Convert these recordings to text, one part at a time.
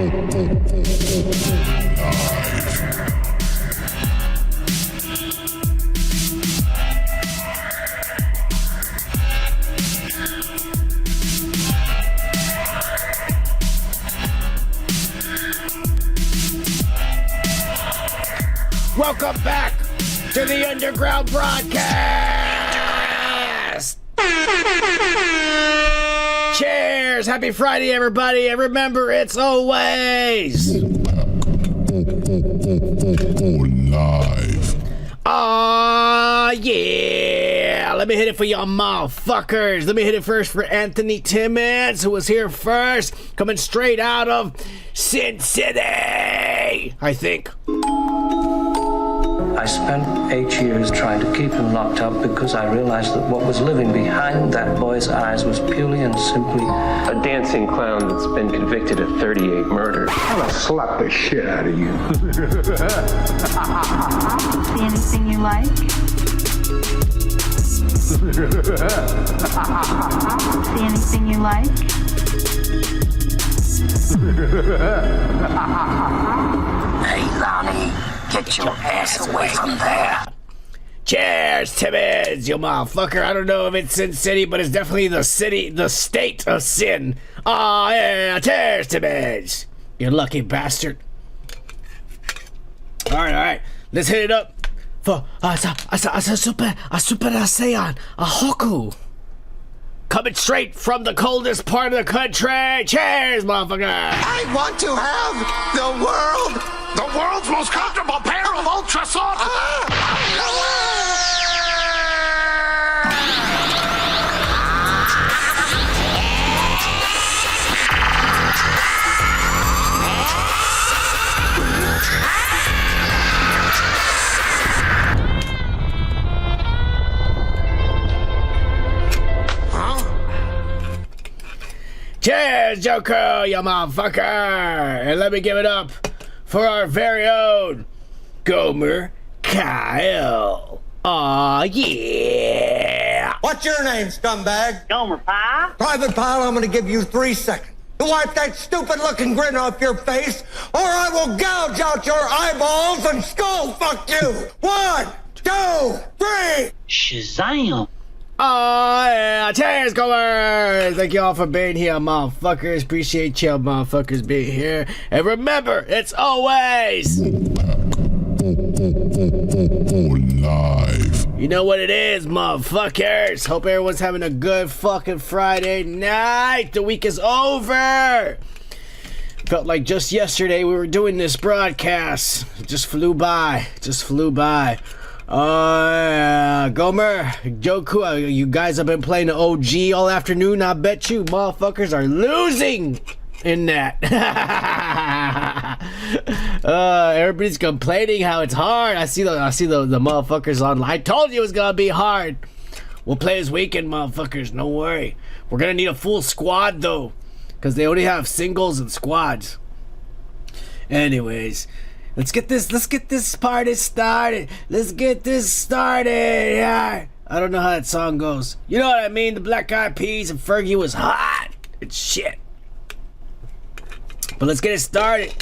Welcome back to the Underground Broadcast! Cheers! Happy Friday, everybody! And remember, it's always... live. Aw, yeah! Let me hit it for y'all motherfuckers. Let me hit it first for Anthony Timmons, who was here first, coming straight out of Sin City, I think. I spent 8 years trying to keep him locked up because I realized that what was living behind that boy's eyes was purely and simply a dancing clown that's been convicted of 38 murders. I'm gonna slap the shit out of you. See anything you like? See anything you like? Hey, Lonnie. Get your ass away from there. Cheers, Timmons, you motherfucker. I don't know if it's Sin City, but it's definitely the state of sin. Oh, yeah, cheers, Timmons. You lucky bastard. All right. Let's hit it up for a super saiyan, a Hoku. Coming straight from the coldest part of the country. Cheers, motherfucker. I want to have the world's most comfortable pair of ultra soft. Cheers, Joker, you motherfucker! And let me give it up for our very own Gomer Kyle. Aw, yeah! What's your name, scumbag? Gomer Pyle. Private Pyle, I'm gonna give you 3 seconds to wipe that stupid-looking grin off your face, or I will gouge out your eyeballs and skull fuck you! 1, 2, 3! Shazam! Oh, yeah. Cheers, Gomer! Thank you all for being here, motherfuckers. Appreciate you motherfuckers being here. And remember, it's always... live. You know what it is, motherfuckers. Hope everyone's having a good fucking Friday night. The week is over. Felt like just yesterday we were doing this broadcast. It just flew by. Gomer, Joku, you guys have been playing the OG all afternoon. I bet you motherfuckers are losing in that. Everybody's complaining how it's hard. I see the motherfuckers online. I told you it was gonna be hard. We'll play this weekend, motherfuckers. No worry. We're gonna need a full squad though, because they only have singles and squads. Anyways. Let's get this party started. Yeah. I don't know how that song goes. You know what I mean? The Black Eyed Peas and Fergie was hot. It's shit. But let's get it started.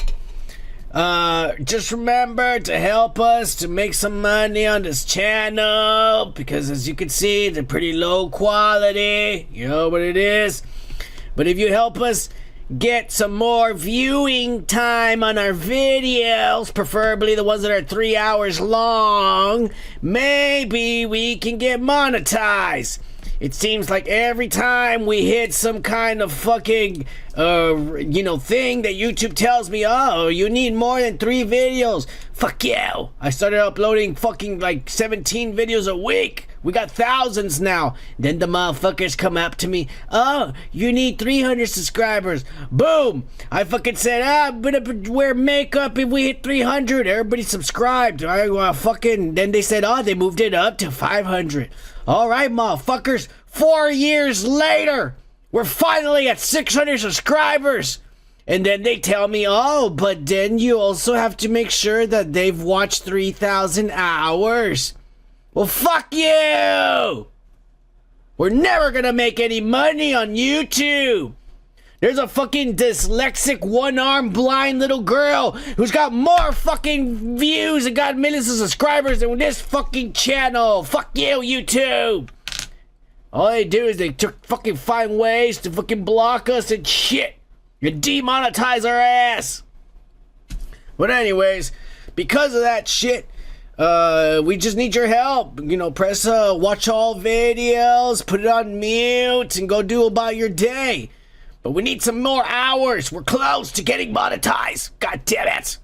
Just remember to help us to make some money on this channel, because as you can see, they're pretty low quality. You know what it is. But if you help us get some more viewing time on our videos, preferably the ones that are 3 hours long, maybe we can get monetized. It seems like every time we hit some kind of fucking, thing that YouTube tells me, oh, you need more than 3 videos. Fuck yeah. I started uploading fucking like 17 videos a week. We got thousands now. Then the motherfuckers come up to me. Oh, you need 300 subscribers. Boom. I fucking said, I'm gonna wear makeup if we hit 300. Everybody subscribed. Then they said, oh, they moved it up to 500. All right, motherfuckers. 4 years later, we're finally at 600 subscribers. And then they tell me, oh, but then you also have to make sure that they've watched 3,000 hours. Well, fuck you! We're never gonna make any money on YouTube. There's a fucking dyslexic, one-armed, blind little girl who's got more fucking views and got millions of subscribers than this fucking channel. Fuck you, YouTube. All they do is they fucking find ways to fucking block us and shit. You demonetize our ass. But anyways, because of that shit, we just need your help. You know, press watch all videos, put it on mute, and go do about your day. But we need some more hours. We're close to getting monetized. God damn it.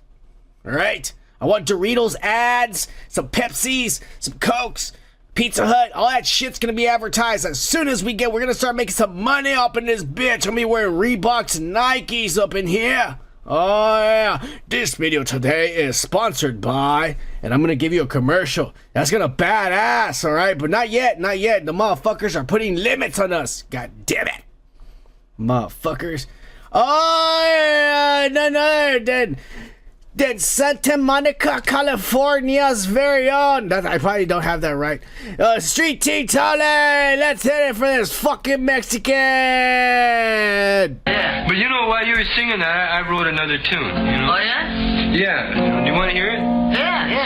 Alright? I want Doritos ads, some Pepsis, some Cokes, Pizza Hut. All that shit's gonna be advertised as soon as we're gonna start making some money up in this bitch. I'm gonna be wearing Reeboks and Nikes up in here. Oh yeah. This video today is sponsored by, and I'm gonna give you a commercial. That's gonna badass, alright? But not yet, not yet. The motherfuckers are putting limits on us. God damn it. Motherfuckers. Oh yeah, none other than Santa Monica, California's very own. I probably don't have that right. Street Team Tony, let's hit it for this fucking Mexican. Yeah, but you know, while you were singing that, I wrote another tune. You know? Oh yeah? Yeah. Do you want to hear it? Yeah, yeah.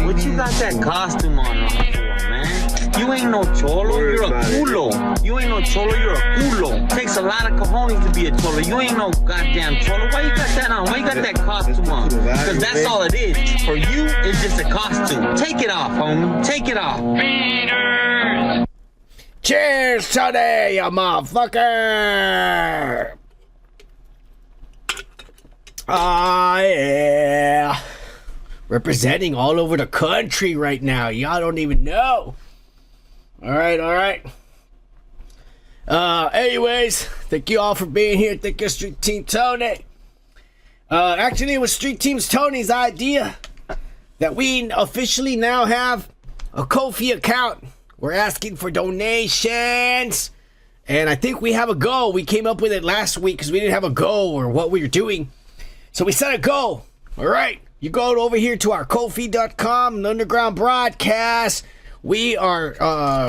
What you got that costume on for, man? You ain't no cholo, you're a culo. You ain't no cholo, you're a culo. Takes a lot of cojones to be a cholo. You ain't no goddamn cholo. Why you got that on? Why you got that costume on? Because that's all it is. For you, it's just a costume. Take it off, homie. Take it off. Cheers, Tony, you motherfucker. Ah, yeah. Representing all over the country right now. Y'all don't even know. Alright, alright. Anyways, thank you all for being here. Thank you, Street Team Tony. Actually, it was Street Team Tony's idea that we officially now have a Ko-fi account. We're asking for donations. And I think we have a goal. We came up with it last week because we didn't have a goal or what we were doing. So we set a goal. Alright. You go over here to our Ko-fi.com, an underground broadcast. We are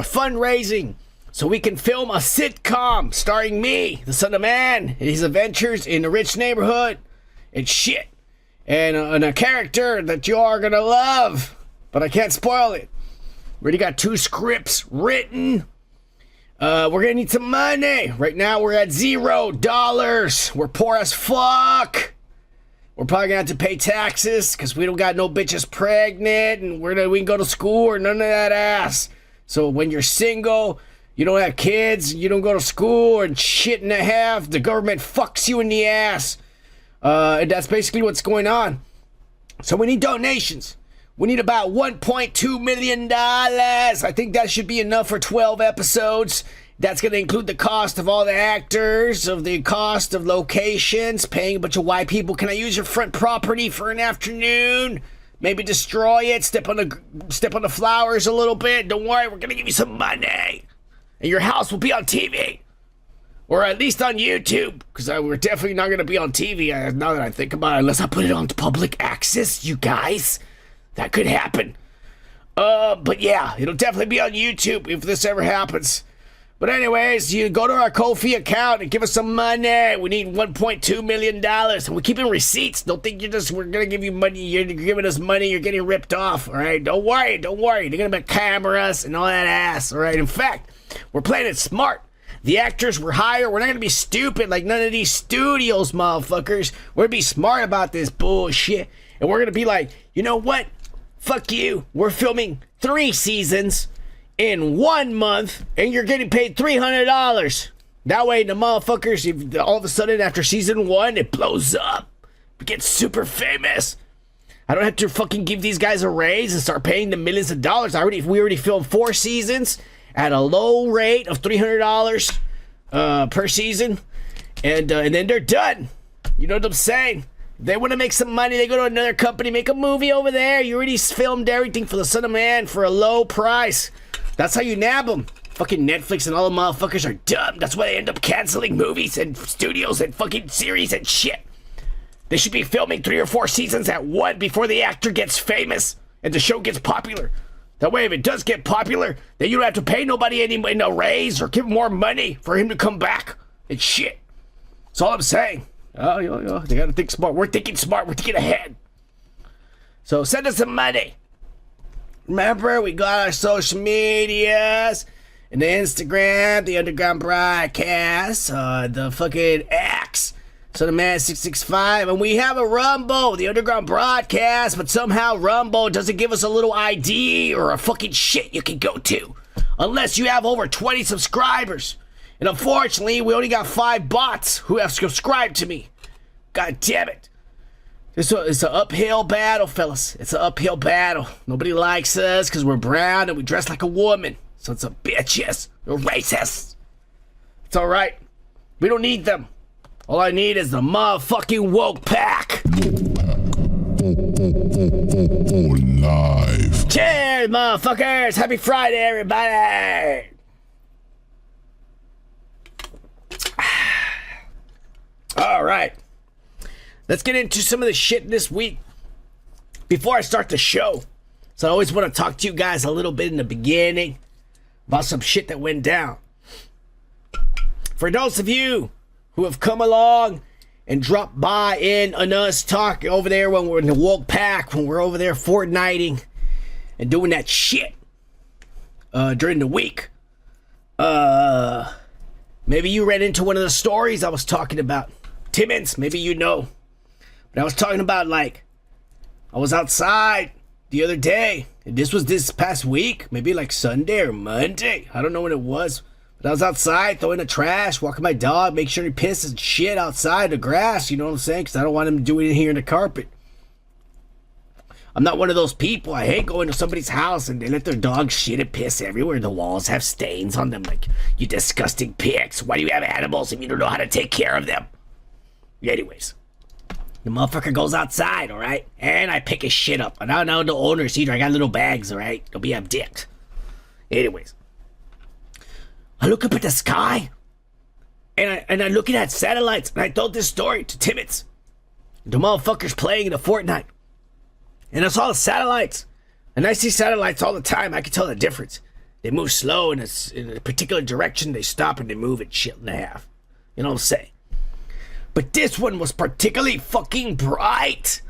fundraising so we can film a sitcom starring me, the son of man, and his adventures in a rich neighborhood and shit. And a character that you are going to love. But I can't spoil it. We already got 2 scripts written. We're going to need some money. Right now we're at $0. We're poor as fuck. We're probably gonna have to pay taxes because we don't got no bitches pregnant and we can go to school or none of that ass. So when you're single, you don't have kids, you don't go to school and shit and a half, the government fucks you in the ass. And that's basically what's going on. So we need donations. We need about $1.2 million. I think that should be enough for 12 episodes. That's going to include the cost of all the actors, of the cost of locations, paying a bunch of white people. Can I use your front property for an afternoon? Maybe destroy it, step on the flowers a little bit. Don't worry, we're going to give you some money. And your house will be on TV. Or at least on YouTube. Because we're definitely not going to be on TV, now that I think about it. Unless I put it on public access, you guys. That could happen. But yeah, it'll definitely be on YouTube if this ever happens. But anyways, you go to our Ko-fi account and give us some money. We need $1.2 million. And we're keeping receipts. Don't think we're going to give you money. You're giving us money. You're getting ripped off. All right? Don't worry. Don't worry. They're going to make cameras and all that ass. All right? In fact, we're playing it smart. The actors we're hiring, we're not going to be stupid like none of these studios, motherfuckers. We're going to be smart about this bullshit. And we're going to be like, you know what? Fuck you. We're filming 3 seasons in 1 month, and you're getting paid $300. That way, the motherfuckers, if all of a sudden after season 1, it blows up, it gets super famous. I don't have to fucking give these guys a raise and start paying them millions of dollars. We already filmed 4 seasons at a low rate of $300 per season, and then they're done. You know what I'm saying? They want to make some money, they go to another company, make a movie over there. You already filmed everything for the son of man for a low price. That's how you nab them. Fucking Netflix and all the motherfuckers are dumb. That's why they end up canceling movies and studios and fucking series and shit. They should be filming 3 or 4 seasons at one before the actor gets famous and the show gets popular. That way, if it does get popular, then you don't have to pay nobody any no raise or give more money for him to come back and shit. That's all I'm saying. Oh, they gotta think smart. We're thinking smart. We're thinking ahead. So send us some money. Remember, we got our social medias. And the Instagram, the Underground Broadcast, the fucking X, sunofman665, and we have a Rumble, the Underground Broadcast, but somehow Rumble doesn't give us a little ID or a fucking shit you can go to, unless you have over 20 subscribers. And unfortunately, we only got 5 bots who have subscribed to me. God damn it. It's an uphill battle, fellas. It's an uphill battle. Nobody likes us because we're brown and we dress like a woman. So it's a bitches. They're racist. It's alright. We don't need them. All I need is the motherfucking woke pack. Live. Cheers, motherfuckers. Happy Friday, everybody. Alright. Let's get into some of the shit this week. Before I start the show. So I always want to talk to you guys a little bit in the beginning about some shit that went down. For those of you who have come along and dropped by in on us talking over there when we're in the woke pack, when we're over there Fortniting and doing that shit during the week. Maybe you ran into one of the stories I was talking about. Timmons, maybe you know. But I was talking about, like, I was outside the other day, and this was this past week, maybe like Sunday or Monday. I don't know when it was. But I was outside throwing the trash, walking my dog, make sure he pisses shit outside the grass, you know what I'm saying? Because I don't want him to do it here in the carpet. I'm not one of those people. I hate going to somebody's house and they let their dog shit and piss everywhere. The walls have stains on them. Like, you disgusting pigs. Why do you have animals if you don't know how to take care of them? Anyways. The motherfucker goes outside, alright? And I pick his shit up. And I don't know the owners either. I got little bags, alright? Don't be abdicked. Anyways. I look up at the sky. And I looking at satellites. And I told this story to Timmons. The motherfucker's playing in a Fortnite. And I saw the satellites. And I see satellites all the time. I can tell the difference. They move slow in a particular direction. They stop and they move at shit and a half. You know what I'm saying? But this one was particularly fucking bright.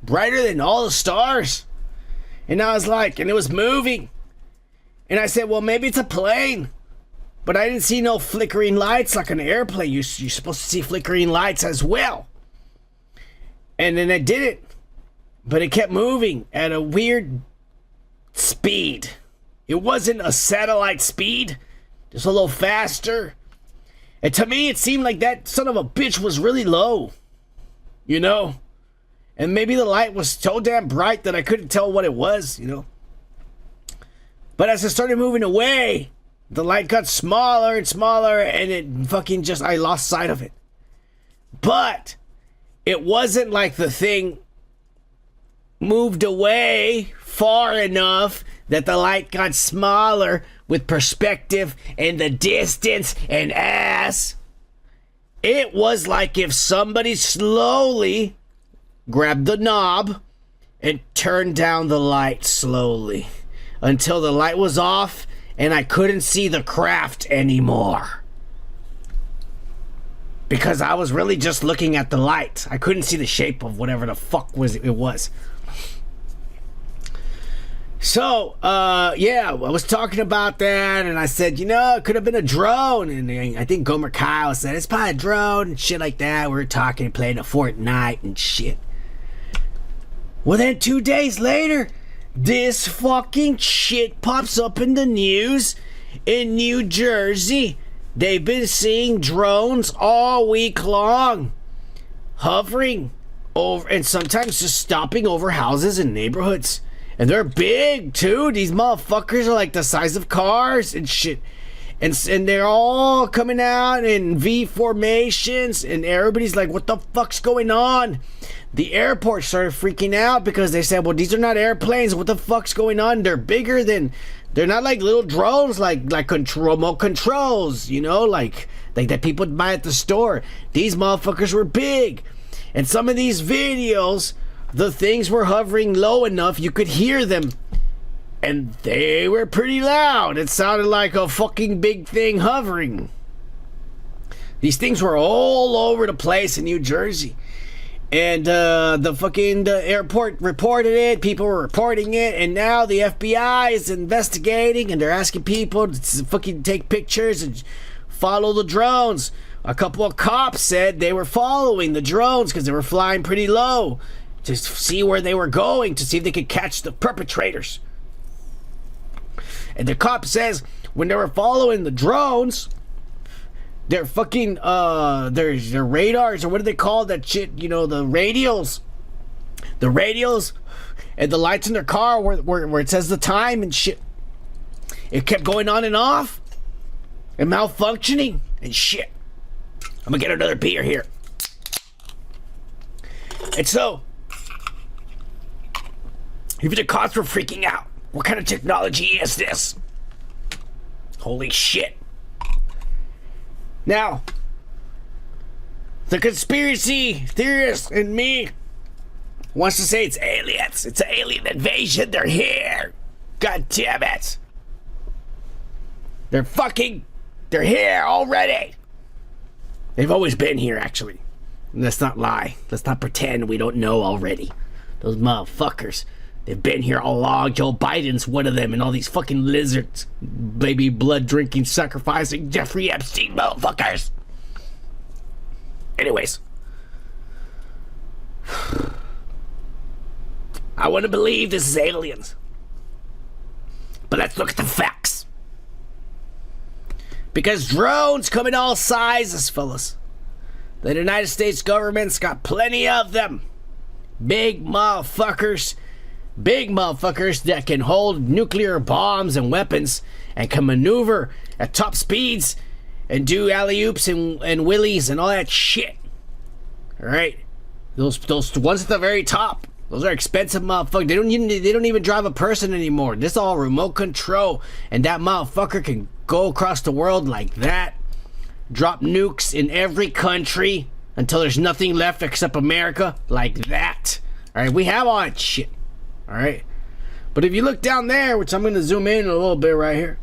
Brighter than all the stars. And I was like, and it was moving. And I said, well, maybe it's a plane. But I didn't see no flickering lights like an airplane. You're supposed to see flickering lights as well. And then I did it. But it kept moving at a weird speed. It wasn't a satellite speed. Just a little faster. And to me, it seemed like that son of a bitch was really low. You know? And maybe the light was so damn bright that I couldn't tell what it was, you know? But as I started moving away, the light got smaller and smaller, and it fucking just, I lost sight of it. But it wasn't like the thing moved away far enough that the light got smaller with perspective and the distance and ass. It was like if somebody slowly grabbed the knob and turned down the light slowly until the light was off and I couldn't see the craft anymore. Because I was really just looking at the light. I couldn't see the shape of whatever the fuck it was. So, yeah, I was talking about that, and I said, you know, it could have been a drone, and I think Gomer Kyle said, it's probably a drone, and shit like that. We were talking, playing a Fortnite and shit. Well, then 2 days later, this fucking shit pops up in the news in New Jersey. They've been seeing drones all week long, hovering over, and sometimes just stopping over houses and neighborhoods. And they're big, too. These motherfuckers are like the size of cars and shit. And they're all coming out in V formations. And everybody's like, what the fuck's going on? the airport started freaking out because they said, well, these are not airplanes. What the fuck's going on? They're bigger than, they're not like little drones, like remote controls, you know, like that people buy at the store. These motherfuckers were big. And some of these videos, the things were hovering low enough you could hear them. And they were pretty loud. It sounded like a fucking big thing hovering. These things were all over the place in New Jersey. And the airport reported it. People were reporting it. And now the FBI is investigating. And they're asking people to fucking take pictures and follow the drones. A couple of cops said they were following the drones because they were flying pretty low to see where they were going, to see if they could catch the perpetrators. And the cop says when they were following the drones, their fucking their radars, or what do they call that shit, you know, the radios and the lights in their car where it says the time and shit, it kept going on and off and malfunctioning and shit. I'm gonna get another beer here. And so even the cops were freaking out. What kind of technology is this? Holy shit. Now, the conspiracy theorist in me wants to say it's aliens. It's an alien invasion. They're here. God damn it. They're here already. They've always been here, actually. Let's not lie. Let's not pretend we don't know already. Those motherfuckers. They've been here all along. Joe Biden's one of them, and all these fucking lizards, baby blood drinking, sacrificing Jeffrey Epstein motherfuckers. Anyways, I want to believe this is aliens, but let's look at the facts. Because drones come in all sizes, fellas. The United States government's got plenty of them. Big motherfuckers that can hold nuclear bombs and weapons and can maneuver at top speeds and do alley-oops and willies and all that shit. Alright? Those ones at the very top, those are expensive motherfuckers. They don't even drive a person anymore. This is all remote control, and that motherfucker can go across the world like that, drop nukes in every country until there's nothing left except America, like that. Alright, we have all that shit. Alright? But if you look down there, which I'm going to zoom in a little bit right here,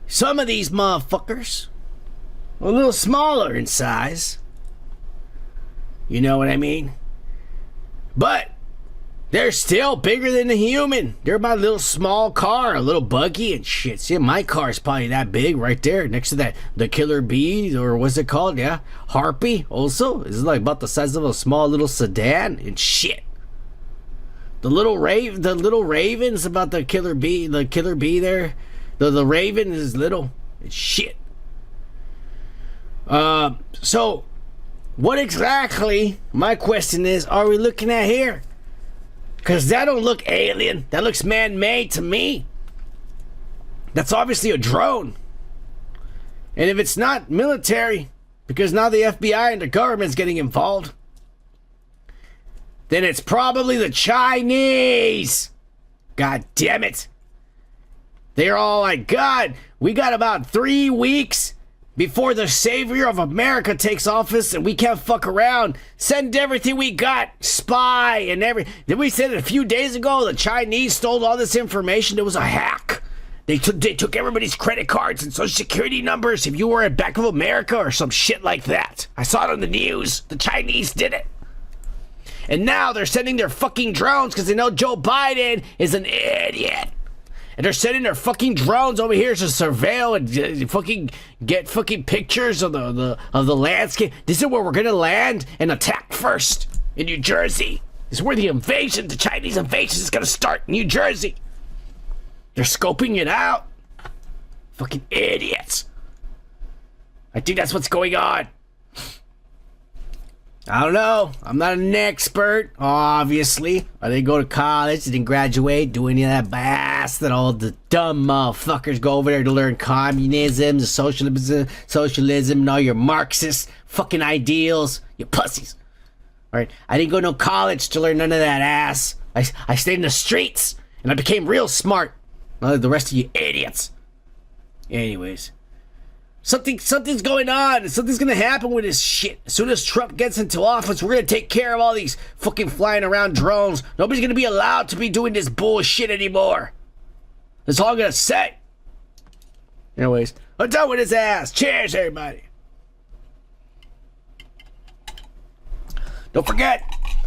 some of these motherfuckers are a little smaller in size. You know what I mean? But they're still bigger than a human. They're my little small car, a little buggy and shit. See, my car's probably that big right there next to that, the killer bee, or what's it called? Yeah, harpy also. It's like about the size of a small little sedan and shit. The little raven's about the killer bee there. The raven is little and shit. So what exactly, my question is, are we looking at here? Because that don't look alien. That looks man-made to me. That's obviously a drone. And if it's not military, because now the FBI and the government's getting involved, then it's probably the Chinese. God damn it. They're all like, God, we got about 3 weeks before the savior of America takes office, and we can't fuck around. Send everything we got, spy and everything. Then we said a few days ago the Chinese stole all this information. It was a hack. They took everybody's credit cards and social security numbers if you were at Bank of America or some shit like that. I saw it on the news. The Chinese did it. And now they're sending their fucking drones because they know Joe Biden is an idiot. And they're sending their fucking drones over here to surveil and fucking get fucking pictures of the landscape. This is where we're gonna land and attack first, in New Jersey. This is where the Chinese invasion is gonna start, in New Jersey. They're scoping it out. Fucking idiots. I think that's what's going on. I don't know. I'm not an expert, obviously. I didn't go to college, didn't graduate, do any of that bass that all the dumb motherfuckers go over there to learn communism, the socialism, and all your Marxist fucking ideals. You pussies. Alright? I didn't go to no college to learn none of that ass. I stayed in the streets, and I became real smart. Like the rest of you idiots. Anyways. Something's going on. Something's gonna happen with this shit. As soon as Trump gets into office, we're gonna take care of all these fucking flying around drones. Nobody's gonna be allowed to be doing this bullshit anymore. That's all I'm gonna say. Anyways, I'm done with his ass. Cheers, everybody. Don't forget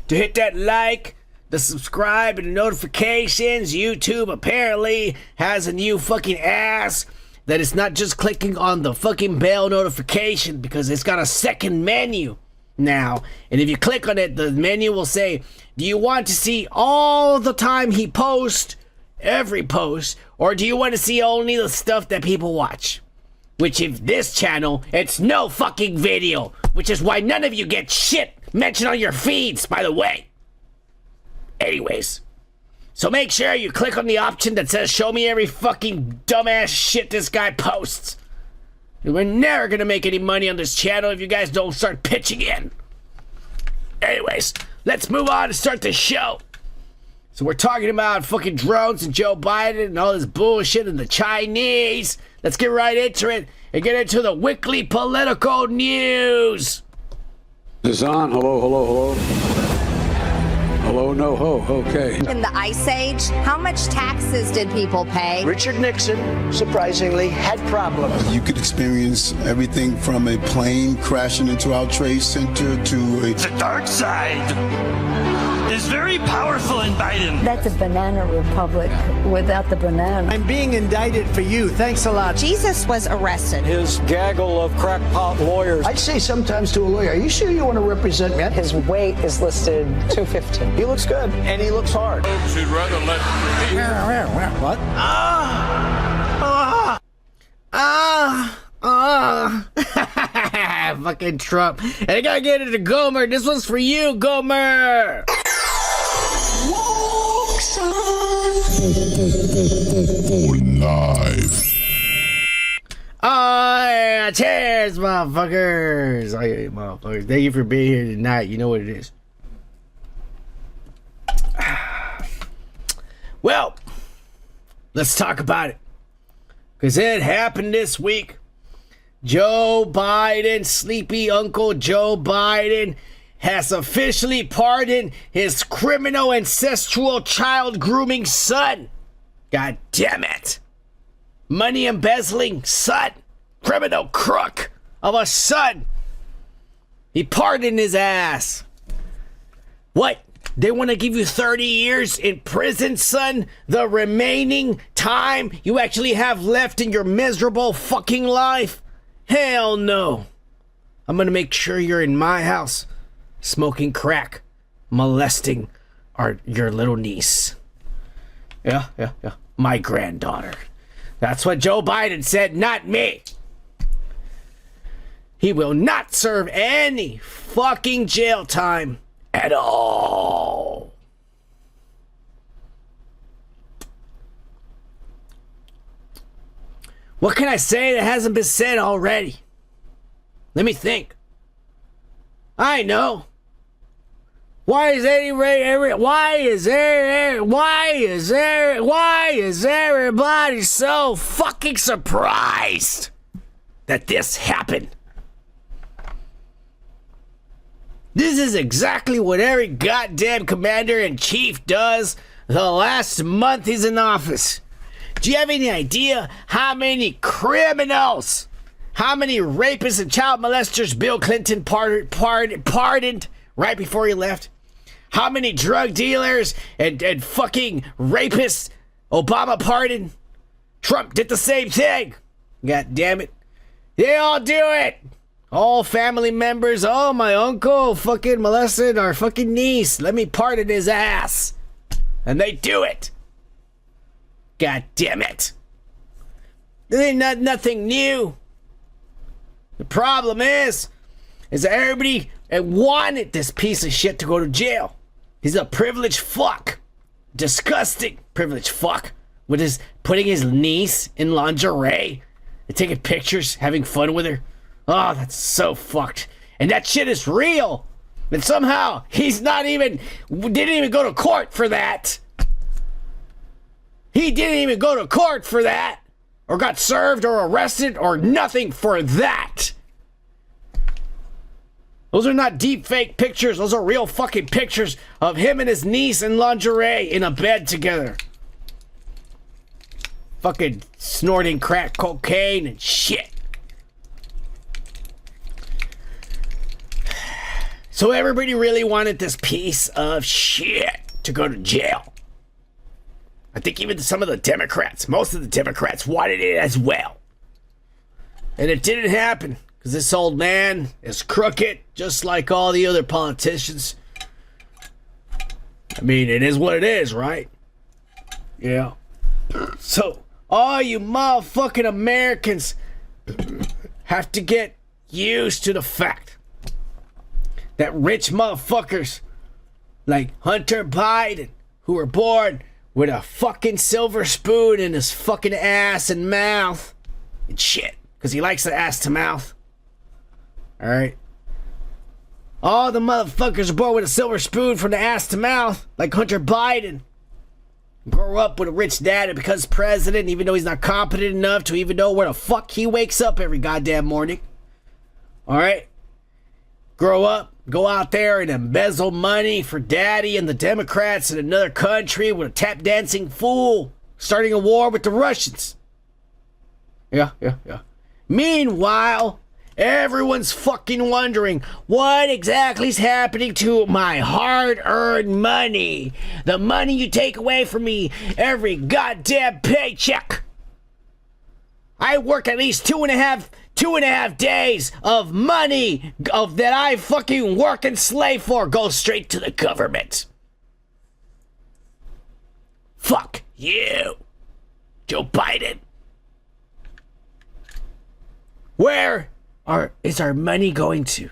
to hit that like, the subscribe, and the notifications. YouTube apparently has a new fucking ass that it's not just clicking on the fucking bell notification, because it's got a second menu now. And if you click on it, the menu will say, do you want to see all the time he posts, every post, or do you want to see only the stuff that people watch? Which, if this channel, it's no fucking video, which is why none of you get shit mentioned on your feeds, by the way. Anyways. So make sure you click on the option that says show me every fucking dumbass shit this guy posts. We're never gonna make any money on this channel if you guys don't start pitching in. Anyways, let's move on and start the show. So we're talking about fucking drones and Joe Biden and all this bullshit and the Chinese. Let's get right into it and get into the weekly political news. Is this on? Hello. Hello, no ho, okay. In the Ice Age, how much taxes did people pay? Richard Nixon, surprisingly, had problems. You could experience everything from a plane crashing into our trade center to a... The dark side is very powerful in Biden. That's a banana republic without the banana. I'm being indicted for you. Thanks a lot. Jesus was arrested. His gaggle of crackpot lawyers. I'd say sometimes to a lawyer, are you sure you want to represent me? His weight is listed 215. He looks good, and he looks hard. She'd rather let me. What? Fucking Trump. And I gotta get into Gomer. This one's for you, Gomer. Walks on live. Oh, yeah. Cheers, motherfuckers. Oh, yeah, motherfuckers. Thank you for being here tonight. You know what it is. Well, let's talk about it. Because it happened this week. Joe Biden, sleepy Uncle Joe Biden, has officially pardoned his criminal ancestral child grooming son. God damn it. Money embezzling son. Criminal crook of a son. He pardoned his ass. What? They want to give you 30 years in prison, son? The remaining time you actually have left in your miserable fucking life? Hell no. I'm going to make sure you're in my house, smoking crack, molesting your little niece. Yeah. My granddaughter. That's what Joe Biden said, not me. He will not serve any fucking jail time at all. What can I say that hasn't been said already? Let me think. I know. Why is everybody so fucking surprised that this happened? This is exactly what every goddamn commander-in-chief does the last month he's in office. Do you have any idea how many criminals, how many rapists and child molesters Bill Clinton pardoned right before he left? How many drug dealers and fucking rapists Obama pardoned? Trump did the same thing. God damn it. They all do it. All family members. Oh, my uncle fucking molested our fucking niece. Let me pardon his ass. And they do it. God damn it. This ain't nothing new. The problem is that and wanted this piece of shit to go to jail. He's a privileged fuck. Disgusting privileged fuck. With his putting his niece in lingerie and taking pictures, having fun with her. Oh, that's so fucked. And that shit is real. And somehow he's didn't even go to court for that. He didn't even go to court for that. Or got served or arrested or nothing for that. Those are not deep fake pictures. Those are real fucking pictures of him and his niece in lingerie in a bed together. Fucking snorting crack cocaine and shit. So everybody really wanted this piece of shit to go to jail. I think even some of the Democrats, most of the Democrats wanted it as well. And it didn't happen because this old man is crooked just like all the other politicians. I mean, it is what it is, right? Yeah. So, all you motherfucking Americans have to get used to the fact that rich motherfuckers like Hunter Biden, who were born with a fucking silver spoon in his fucking ass and mouth and shit, because he likes the ass to mouth. Alright? All the motherfuckers are born with a silver spoon from the ass to mouth, like Hunter Biden. Grow up with a rich dad and becomes president, even though he's not competent enough to even know where the fuck he wakes up every goddamn morning. Alright? Grow up, go out there and embezzle money for daddy and the Democrats in another country with a tap dancing fool starting a war with the Russians. Yeah. Meanwhile, everyone's fucking wondering what exactly is happening to my hard-earned money. The money you take away from me every goddamn paycheck. I work at least two and a half days of money that I fucking work and slave for goes straight to the government. Fuck you, Joe Biden. Where is our money going to?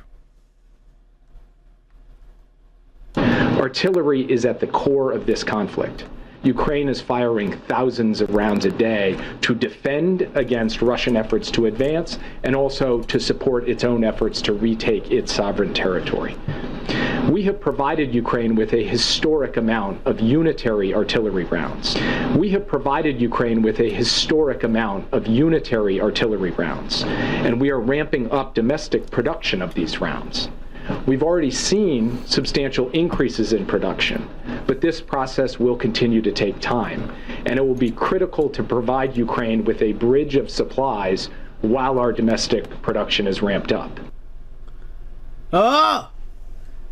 Artillery is at the core of this conflict. Ukraine is firing thousands of rounds a day to defend against Russian efforts to advance and also to support its own efforts to retake its sovereign territory. We have provided Ukraine with a historic amount of unitary artillery rounds. And we are ramping up domestic production of these rounds. We've already seen substantial increases in production, but this process will continue to take time, and it will be critical to provide Ukraine with a bridge of supplies while our domestic production is ramped up. Oh!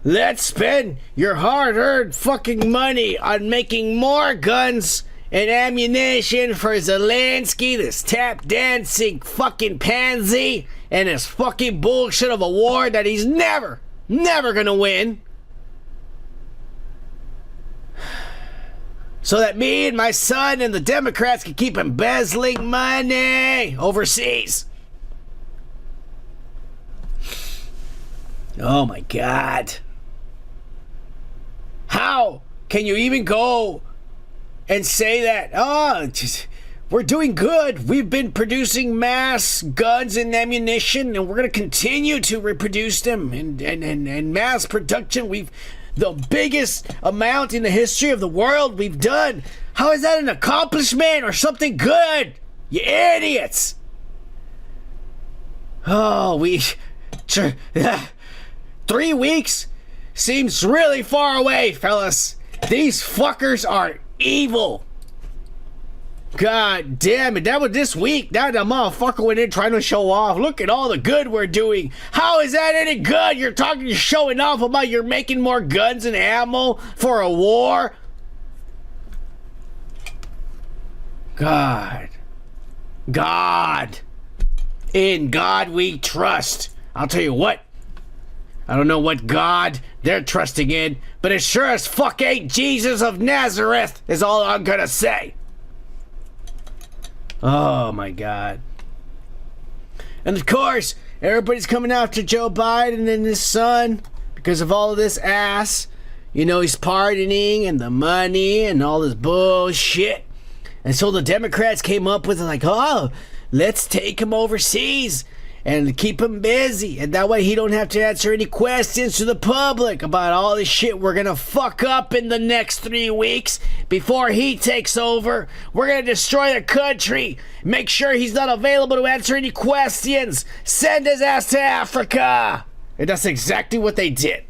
Let's spend your hard-earned fucking money on making more guns and ammunition for Zelensky, this tap-dancing fucking pansy, and his fucking bullshit of a war that he's never gonna win. So that me and my son and the Democrats can keep embezzling money overseas. Oh my God. How can you even go and say that, we're doing good. We've been producing mass guns and ammunition, and we're going to continue to reproduce them and mass production. The biggest amount in the history of the world we've done. How is that an accomplishment or something good? You idiots. Oh, 3 weeks seems really far away, fellas. These fuckers are evil. God damn it, that was this week. Now the motherfucker went in trying to show off. Look at all the good we're doing. How is that any good? You're showing off about you're making more guns and ammo for a war. God. In God we trust. I'll tell you what. I don't know what God they're trusting in, but it sure as fuck ain't Jesus of Nazareth, is all I'm gonna say. Oh my God. And of course, everybody's coming after Joe Biden and his son because of all of this ass. You know, he's pardoning and the money and all this bullshit. And so the Democrats came up with like, oh, let's take him overseas and keep him busy. And that way he don't have to answer any questions to the public about all this shit we're gonna fuck up in the next 3 weeks before he takes over. We're gonna destroy the country. Make sure he's not available to answer any questions. Send his ass to Africa. And that's exactly what they did.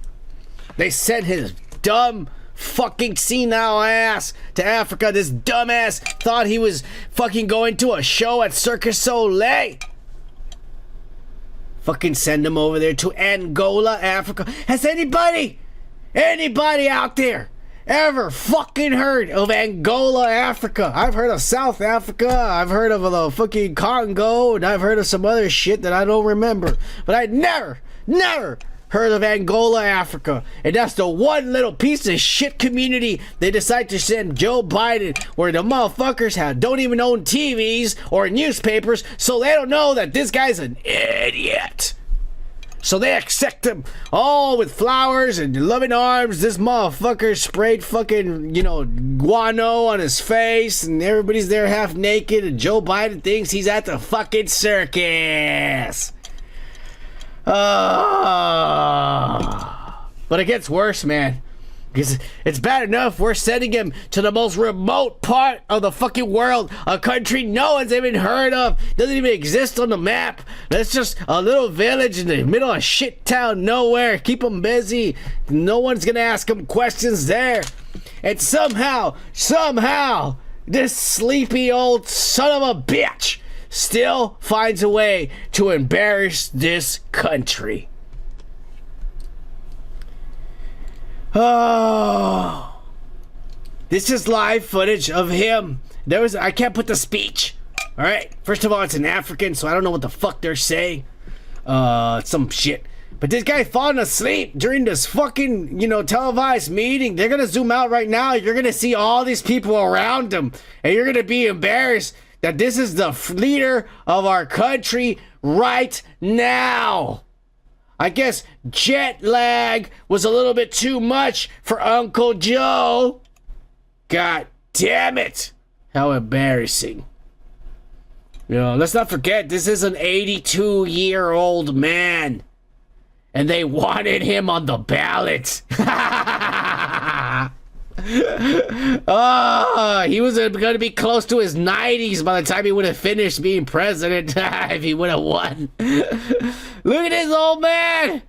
They sent his dumb fucking senile ass to Africa. This dumbass thought he was fucking going to a show at Cirque du Soleil. Fucking send him over there to Angola, Africa. Has anybody out there ever fucking heard of Angola, Africa? I've heard of South Africa, I've heard of the fucking Congo, and I've heard of some other shit that I don't remember. But I never heard of Angola, Africa. And that's the one little piece of shit community they decide to send Joe Biden, where the motherfuckers don't even own TVs or newspapers, so they don't know that this guy's an idiot. So they accept him all with flowers and loving arms. This motherfucker sprayed fucking, guano on his face, and everybody's there half naked, and Joe Biden thinks he's at the fucking circus. But it gets worse, man. Because it's bad enough we're sending him to the most remote part of the fucking world. A country no one's even heard of. Doesn't even exist on the map. That's just a little village in the middle of shit town nowhere. Keep him busy. No one's gonna ask him questions there. And somehow, this sleepy old son of a bitch still finds a way to embarrass this country. Oh, this is live footage of him. I can't put the speech. All right. First of all, it's in African, so I don't know what the fuck they're saying. Some shit. But this guy falling asleep during this fucking, televised meeting. They're gonna zoom out right now. You're gonna see all these people around him, and you're gonna be embarrassed that this is the leader of our country right now. I guess jet lag was a little bit too much for Uncle Joe. God damn it. How embarrassing. Let's not forget, this is an 82-year-old man. And they wanted him on the ballot. He was going to be close to his 90s by the time he would have finished being president. If he would have won. Look at this old man.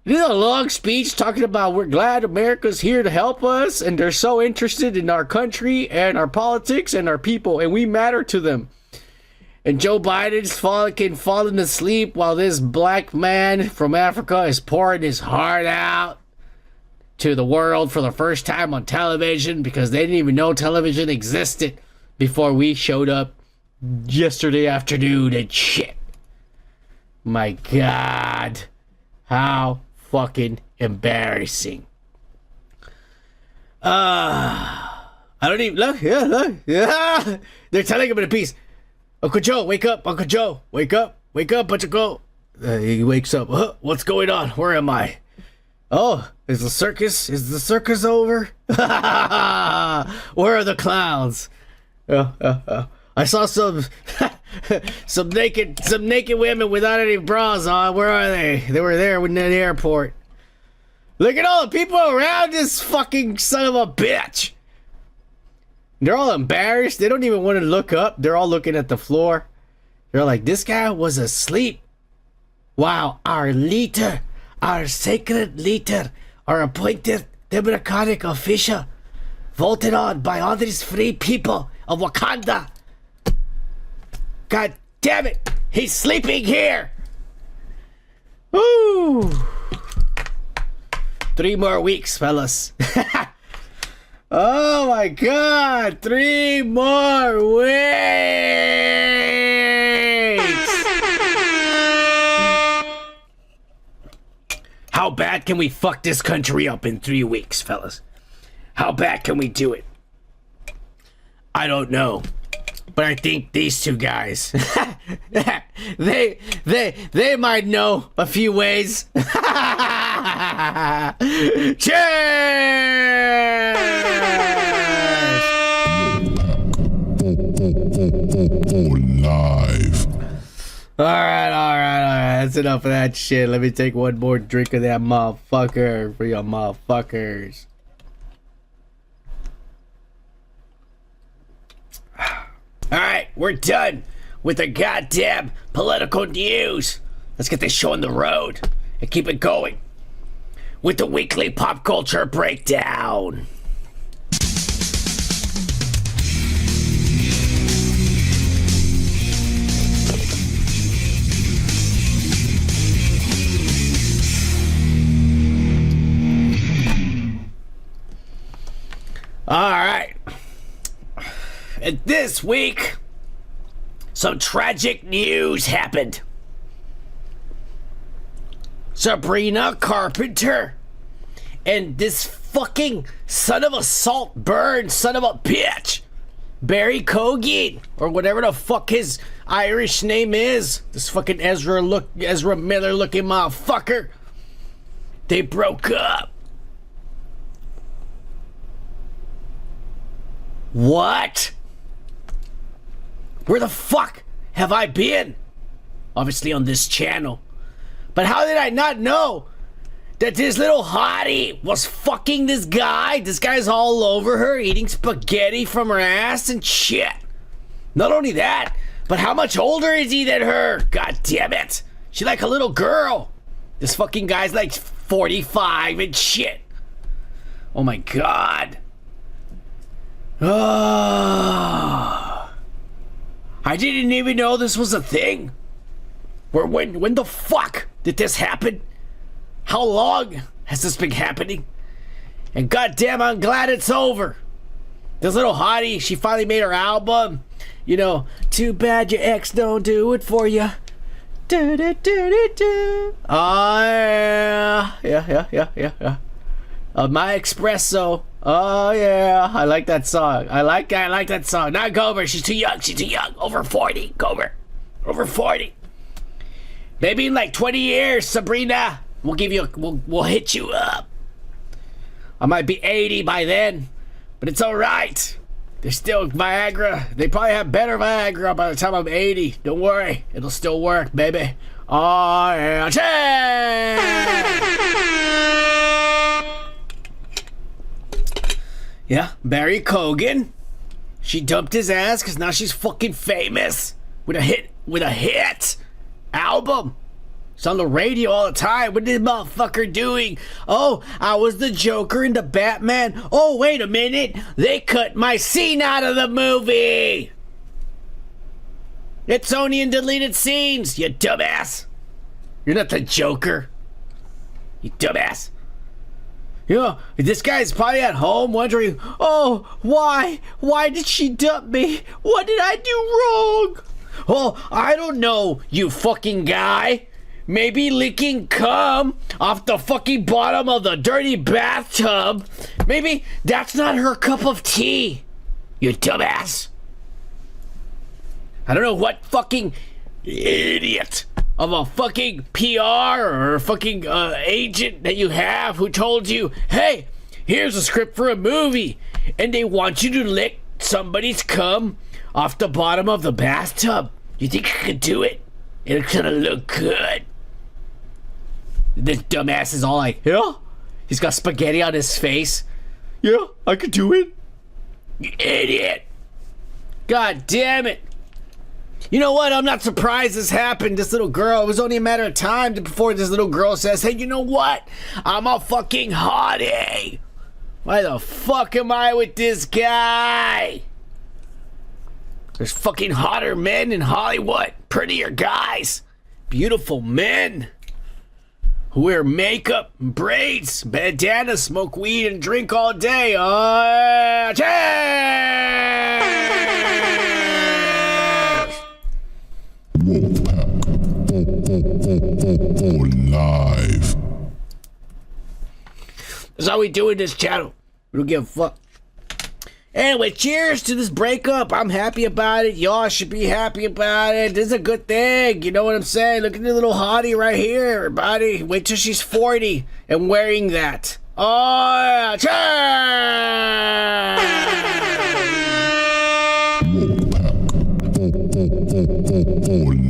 This is a long speech talking about we're glad America's here to help us, and they're so interested in our country and our politics and our people, and we matter to them. And Joe Biden's falling asleep while this black man from Africa is pouring his heart out to the world for the first time on television, because they didn't even know television existed before we showed up yesterday afternoon and shit. My God. How fucking embarrassing. I don't even look. Yeah. They're telling him in a piece. Uncle Joe, wake up. Uncle Joe, wake up. Wake up, Butcher. He wakes up. What's going on? Where am I? Oh, is the circus over? Where are the clowns? I saw some naked women without any bras on. Where are they? They were there in the airport. Look at all the people around this fucking son of a bitch. They're all embarrassed. They don't even want to look up. They're all looking at the floor. They're like, this guy was asleep. Wow, our leader, our sacred leader, our appointed democratic official, voted on by all these free people of Wakanda. God damn it, he's sleeping here. Woo! 3 more weeks, fellas. Oh my God, 3 more weeks. How bad can we fuck this country up in 3 weeks, fellas? How bad can we do it? I don't know. But I think these two guys, they might know a few ways. Cheers! Live. All right. That's enough of that shit. Let me take one more drink of that motherfucker for your motherfuckers. All right, we're done with the goddamn political news. Let's get this show on the road and keep it going with the weekly pop culture breakdown. All right. And this week, some tragic news happened. Sabrina Carpenter and this fucking son of a saltburn, son of a bitch, Barry Keoghan, or whatever the fuck his Irish name is, this fucking Ezra Miller looking motherfucker, they broke up. What? Where the fuck have I been? Obviously on this channel. But how did I not know that this little hottie was fucking this guy? This guy's all over her, eating spaghetti from her ass and shit. Not only that, but how much older is he than her? God damn it. She's like a little girl. This fucking guy's like 45 and shit. Oh my god. I didn't even know this was a thing. When the fuck did this happen? How long has this been happening? And goddamn, I'm glad it's over. This little hottie, she finally made her album. You know, too bad your ex don't do it for you. Do do do do do. Oh yeah. My Espresso. Oh yeah, I like that song. I like that song. Not Gomer, she's too young. Over 40, Gomer. Over 40. Maybe in like 20 years, Sabrina, we'll hit you up. I might be 80 by then, but it's all right. There's still Viagra. They probably have better Viagra by the time I'm 80. Don't worry, it'll still work, baby. Oh yeah. Yeah, Barry Keoghan. She dumped his ass because now she's fucking famous with a hit album. It's on the radio all the time. What is this motherfucker doing? Oh, I was the Joker in the Batman. Oh, wait a minute. They cut my scene out of the movie. It's only in deleted scenes, you dumbass. You're not the Joker. You dumbass. You know, this guy's probably at home wondering, oh, why? Why did she dump me? What did I do wrong? Oh, I don't know, you fucking guy. Maybe licking cum off the fucking bottom of the dirty bathtub. Maybe that's not her cup of tea, you dumbass. I don't know what fucking idiot of a fucking PR or fucking agent that you have who told you, hey, here's a script for a movie, and they want you to lick somebody's cum off the bottom of the bathtub. You think you could do it? It's gonna look good. This dumbass is all like, yeah? He's got spaghetti on his face. Yeah, I could do it. You idiot. God damn it. You know what? I'm not surprised this happened. This little girl, it was only a matter of time before this little girl says, hey, you know what? I'm a fucking hottie. Why the fuck am I with this guy? There's fucking hotter men in Hollywood. Prettier guys. Beautiful men. Who wear makeup, and braids, bandanas, smoke weed, and drink all day. Live. That's how we do in this channel. We don't give a fuck. Anyway, cheers to this breakup. I'm happy about it. Y'all should be happy about it. This is a good thing. You know what I'm saying? Look at the little hottie right here, everybody. Wait till she's 40 and wearing that. Oh, yeah.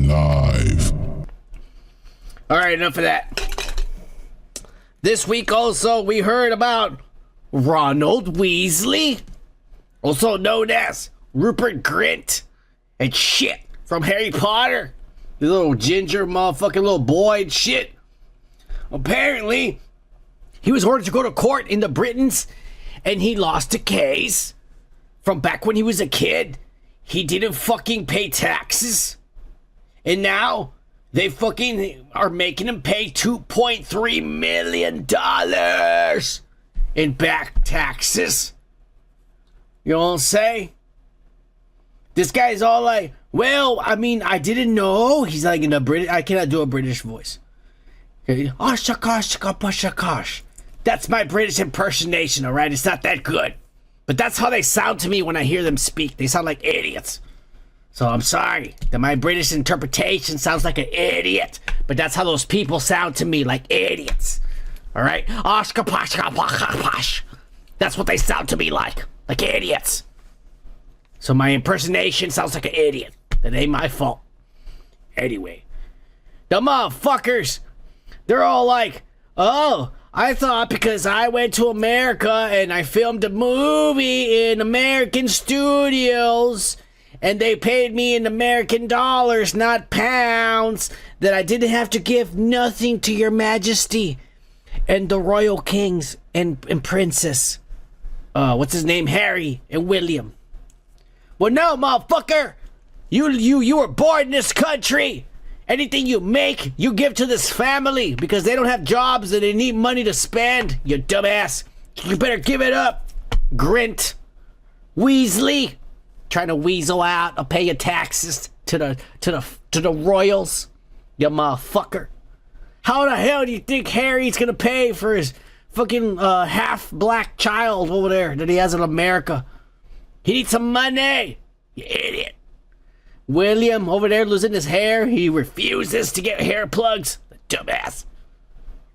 Live. All right, enough of that. This week also we heard about Ronald Weasley, also known as Rupert Grint and shit from Harry Potter. The little ginger motherfucking little boy and shit. Apparently, he was ordered to go to court in the Britons and he lost a case from back when he was a kid. He didn't fucking pay taxes. And now they fucking are making him pay $2.3 million in back taxes. You know what I'm saying? This guy's all like, well, I mean, I didn't know. He's like in a British, I cannot do a British voice. Okay. Oh, shakash. That's my British impersonation, all right? It's not that good. But that's how they sound to me when I hear them speak. They sound like idiots. So I'm sorry that my British interpretation sounds like an idiot. But that's how those people sound to me, like idiots. All right? That's what they sound to me like idiots. So my impersonation sounds like an idiot. That ain't my fault. Anyway, the motherfuckers, they're all like, oh, I thought because I went to America and I filmed a movie in American studios and they paid me in American dollars, not pounds, that I didn't have to give nothing to your majesty and the royal kings and princess. What's his name? Harry and William. Well, no, motherfucker. You were born in this country. Anything you make, you give to this family because they don't have jobs and they need money to spend, you dumbass. You better give it up, Grint. Weasley. Trying to weasel out or pay your taxes to the royals, you motherfucker. How the hell do you think Harry's gonna pay for his fucking half-black child over there that he has in America? He needs some money, you idiot. William over there losing his hair. He refuses to get hair plugs. The dumbass.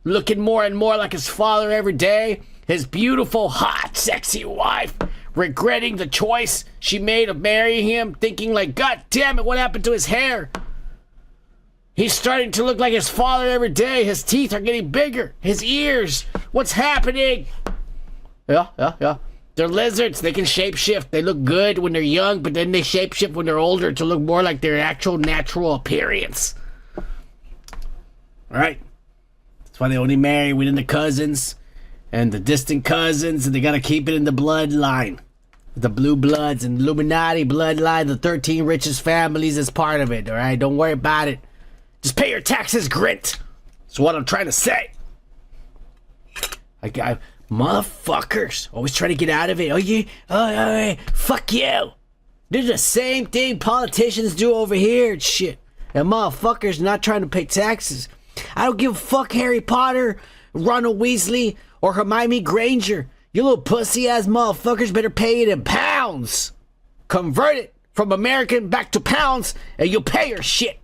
Looking more and more like his father every day. His beautiful, hot, sexy wife. Regretting the choice she made of marrying him. Thinking like, God damn it, what happened to his hair? He's starting to look like his father every day. His teeth are getting bigger. His ears. What's happening? Yeah. They're lizards. They can shapeshift. They look good when they're young, but then they shapeshift when they're older to look more like their actual natural appearance. Alright? That's why they only marry within the cousins and the distant cousins, and they gotta keep it in the bloodline. The blue bloods and Illuminati bloodline, the 13 richest families is part of it, alright? Don't worry about it. Just pay your taxes, Grint. That's what I'm trying to say. Motherfuckers always try to get out of it. Fuck you. They're the same thing politicians do over here and shit. And motherfuckers not trying to pay taxes. I don't give a fuck Harry Potter, Ronald Weasley, or Hermione Granger. You little pussy ass motherfuckers better pay it in pounds. Convert it from American back to pounds and you'll pay your shit.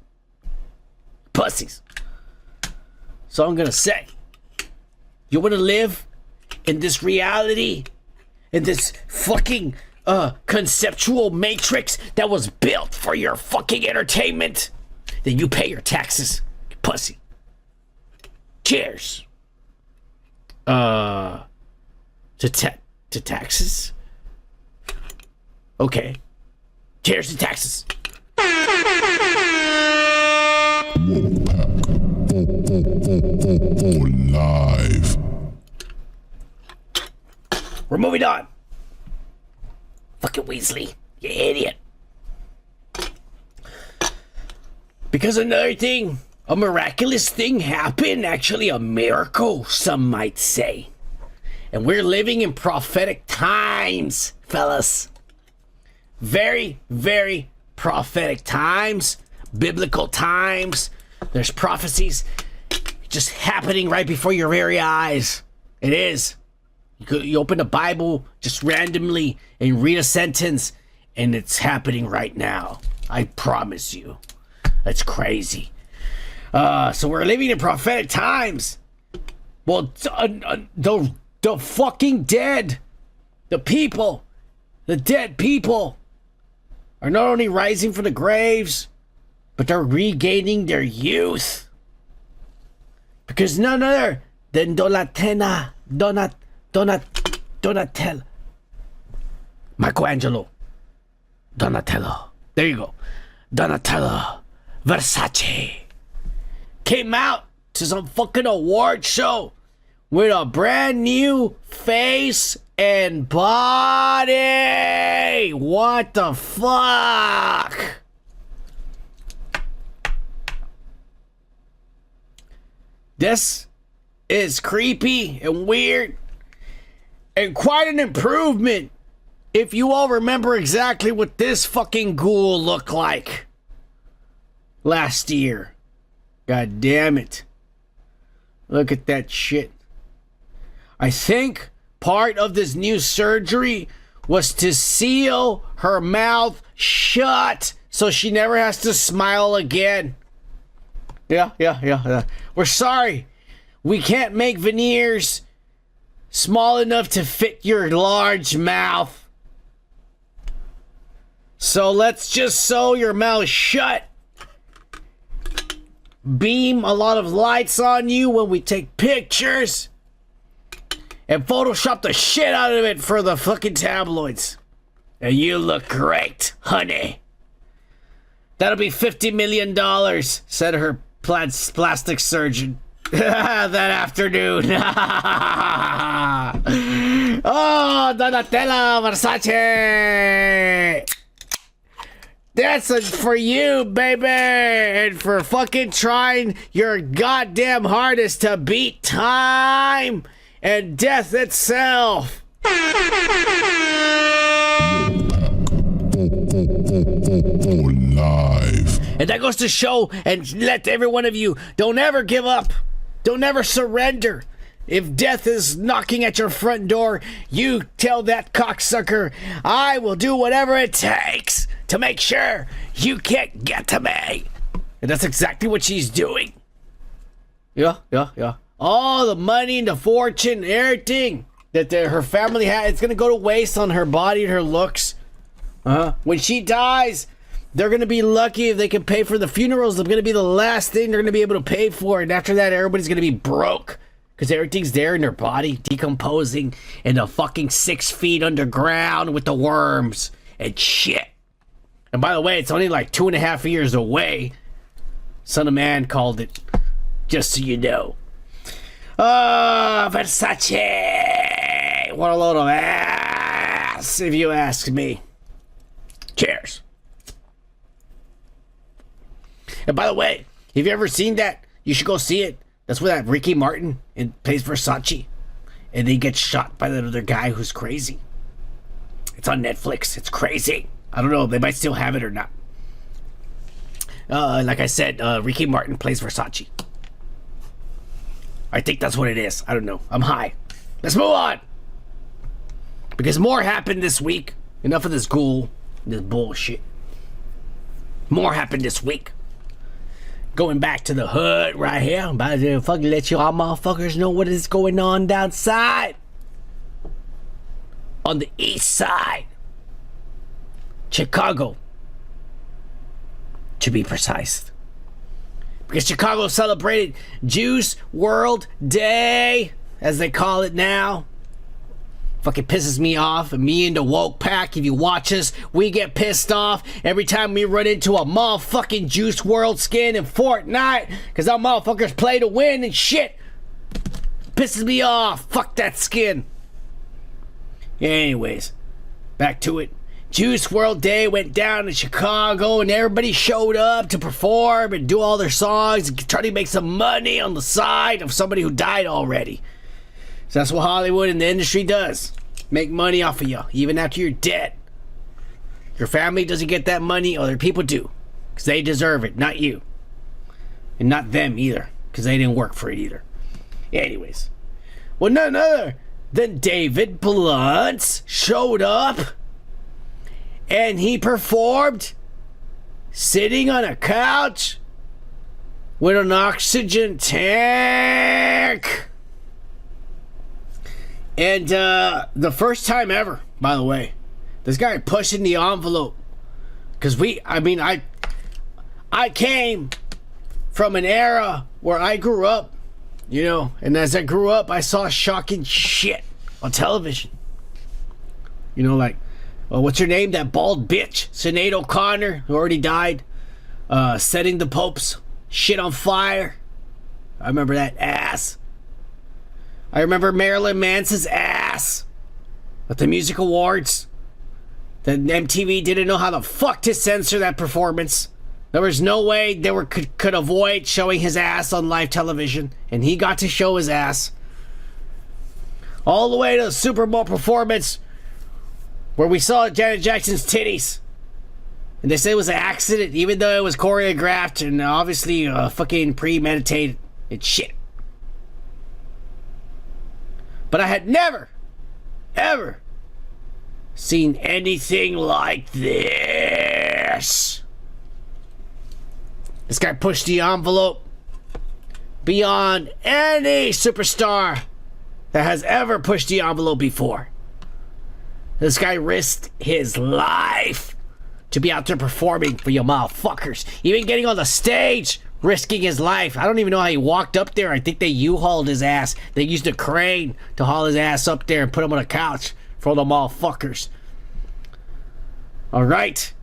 Pussies. So I'm gonna say, you wanna live in this reality, in this fucking conceptual matrix that was built for your fucking entertainment, then you pay your taxes, you pussy. Cheers. To taxes? Okay. Cheers to taxes. Live. We're moving on. Fucking Weasley, you idiot. Because another thing, a miraculous thing happened, actually a miracle, some might say. And we're living in prophetic times, fellas. Very, very prophetic times, biblical times. There's prophecies just happening right before your very eyes. It is. You open the Bible just randomly and read a sentence, and it's happening right now. I promise you. That's crazy. So we're living in prophetic times. Well, the fucking dead, the people, the dead people are not only rising from the graves, but they're regaining their youth. Because none other than Donatello, Michelangelo, Donatello. There you go. Donatello, Versace came out to some fucking award show with a brand new face and body. What the fuck? This is creepy and weird and quite an improvement if you all remember exactly what this fucking ghoul looked like last year. God damn it. Look at that shit. I think part of this new surgery was to seal her mouth shut so she never has to smile again. Yeah. We're sorry. We can't make veneers small enough to fit your large mouth. So let's just sew your mouth shut. Beam a lot of lights on you when we take pictures. And Photoshop the shit out of it for the fucking tabloids. And you look great, honey. That'll be $50 million, said her plastic surgeon that afternoon. Oh, Donatello Versace. That's for you, baby, and for fucking trying your goddamn hardest to beat time and death itself. Live. And that goes to show and let every one of you, don't ever give up. Don't ever surrender. If death is knocking at your front door, you tell that cocksucker, I will do whatever it takes to make sure you can't get to me. And that's exactly what she's doing. Yeah. All the money and the fortune, everything that her family had, it's going to go to waste on her body and her looks. When she dies, they're going to be lucky if they can pay for the funerals. It's going to be the last thing they're going to be able to pay for. And after that, everybody's going to be broke. Because everything's there in their body, decomposing in the fucking 6 feet underground with the worms and shit. And by the way, it's only like 2.5 years away. Son of Man called it. Just so you know. Versace. What a load of ass, if you ask me. Cheers. And by the way, have you ever seen that? You should go see it. That's where that Ricky Martin plays Versace. And he gets shot by that other guy who's crazy. It's on Netflix. It's crazy. I don't know. They might still have it or not. Like I said, Ricky Martin plays Versace. I think that's what it is. I don't know. I'm high. Let's move on. Because more happened this week. Enough of this ghoul. This bullshit. More happened this week. Going back to the hood right here. I'm about to fucking let you all motherfuckers know what is going on downside. On the east side. Chicago. To be precise. Because Chicago celebrated Juice World Day, as they call it now. Fucking pisses me off. And me and the woke pack, if you watch us, we get pissed off every time we run into a motherfucking Juice World skin in Fortnite. Because our motherfuckers play to win and shit. Pisses me off. Fuck that skin. Anyways, back to it. Juice World Day went down in Chicago and everybody showed up to perform and do all their songs and try to make some money on the side of somebody who died already. So that's what Hollywood and the industry does. Make money off of you, even after you're dead. Your family doesn't get that money, other people do. Because they deserve it, not you. And not them either, because they didn't work for it either. Anyways. Well, none other Then David Blunt showed up and he performed sitting on a couch with an oxygen tank. And the first time ever, by the way, this guy pushing the envelope. Because I came from an era where I grew up, you know, and as I grew up, I saw shocking shit on television. You know, like, what's her name? That bald bitch, Sinead O'Connor, who already died, setting the Pope's shit on fire. I remember that ass. I remember Marilyn Manson's ass at the music awards. The MTV didn't know how the fuck to censor that performance. There was no way they could avoid showing his ass on live television, and he got to show his ass. All the way to the Super Bowl performance where we saw Janet Jackson's titties. And they say it was an accident, even though it was choreographed and obviously fucking premeditated and shit. But I had never, ever seen anything like this. This guy pushed the envelope beyond any superstar that has ever pushed the envelope before. This guy risked his life to be out there performing for you motherfuckers. Even getting on the stage, risking his life. I don't even know how he walked up there. I think they U-hauled his ass. They used a crane to haul his ass up there and put him on a couch for the motherfuckers. Alright.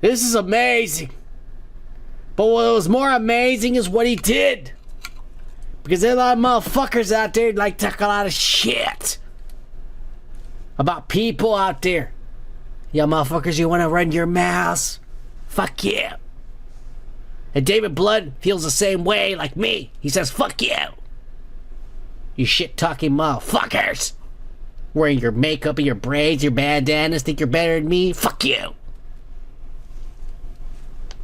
This is amazing. But what was more amazing is what he did. Because there's a lot of motherfuckers out there that like talk a lot of shit about people out there. Yeah, motherfuckers, you want to run your mouths? Fuck you. And David Blunt feels the same way like me. He says, fuck you. You shit-talking motherfuckers. Wearing your makeup and your braids, your bandanas, think you're better than me? Fuck you.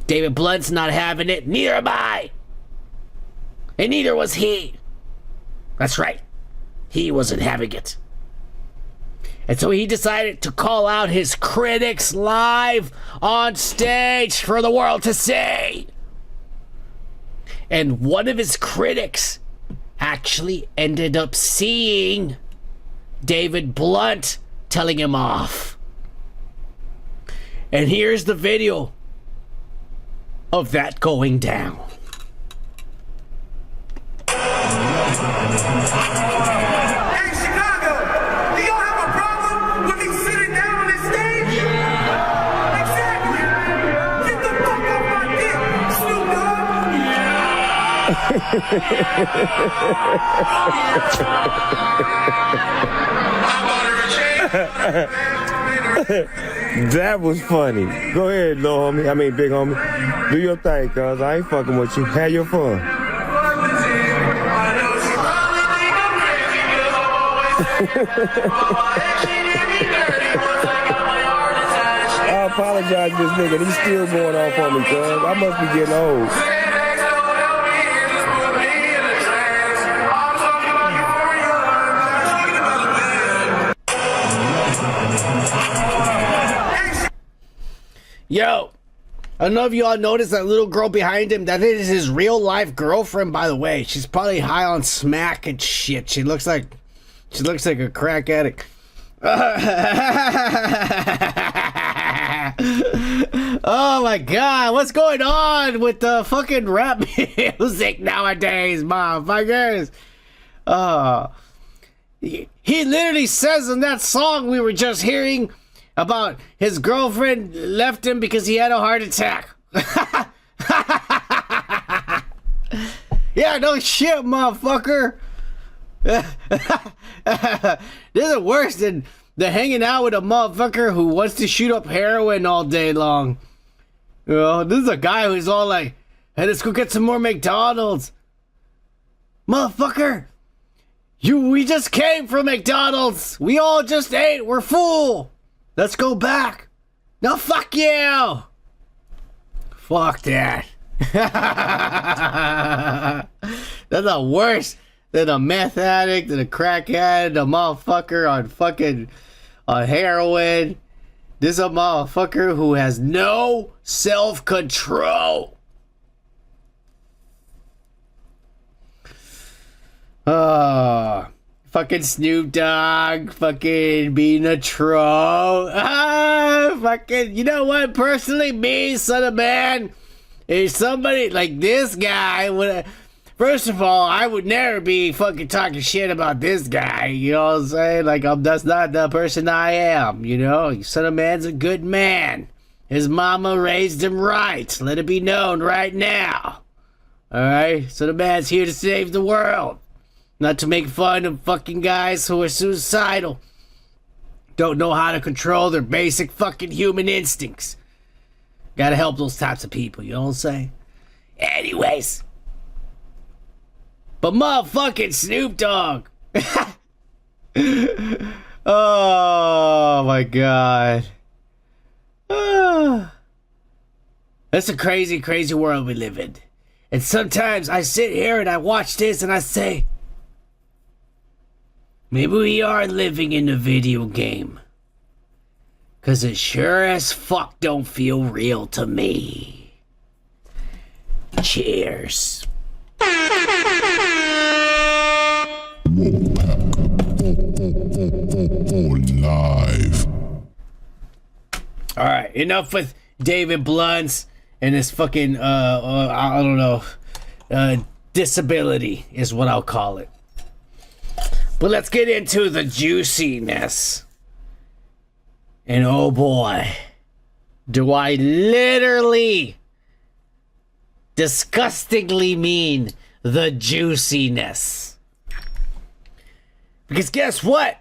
David Blunt's not having it. Neither am I. And neither was he. That's right. He wasn't having it. And so he decided to call out his critics live on stage for the world to see. And one of his critics actually ended up seeing David Blunt telling him off. And here's the video of that going down. Hey, Chicago, do y'all have a problem with me sitting down on this stage? Exactly. Get the fuck off my dick, Snoop That was funny. Go ahead, little homie. I mean, big homie. Do your thing, cuz. I ain't fucking with you. Have your fun. I apologize to this nigga. He's still going off on me, cuz. I must be getting old. Yo, I don't know if you all noticed that little girl behind him. That is his real life girlfriend, by the way. She's probably high on smack and shit. She looks like a crack addict. Oh my god, what's going on with the fucking rap music nowadays, motherfuckers? He literally says in that song we were just hearing about his girlfriend left him because he had a heart attack. Yeah, no shit, motherfucker. This is worse than hanging out with a motherfucker who wants to shoot up heroin all day long. You know, this is a guy who's all like, hey, let's go get some more McDonald's. Motherfucker, we just came from McDonald's. We all just ate. We're full. Let's go back. No, fuck you. Fuck that. That's the worst. than a meth addict, than a crackhead, a motherfucker on heroin. This is a motherfucker who has no self-control. Fucking Snoop Dogg, fucking being a troll. Fucking, you know what? Personally, me, son of man, if somebody like this guy first of all, I would never be fucking talking shit about this guy. You know what I'm saying? Like, that's not the person I am. You know, son of man's a good man. His mama raised him right. Let it be known right now. All right, son of man's here to save the world. Not to make fun of fucking guys who are suicidal. Don't know how to control their basic fucking human instincts. Gotta help those types of people, you know what I'm saying? Anyways. But motherfucking Snoop Dogg. Oh my god. That's a crazy, crazy world we live in. And sometimes I sit here and I watch this and I say, maybe we are living in a video game. 'Cause it sure as fuck don't feel real to me. Cheers. Live. All right, enough with David Blunt's and his fucking I don't know, disability is what I'll call it. But let's get into the juiciness. And oh boy, do I literally disgustingly mean the juiciness. Because guess what?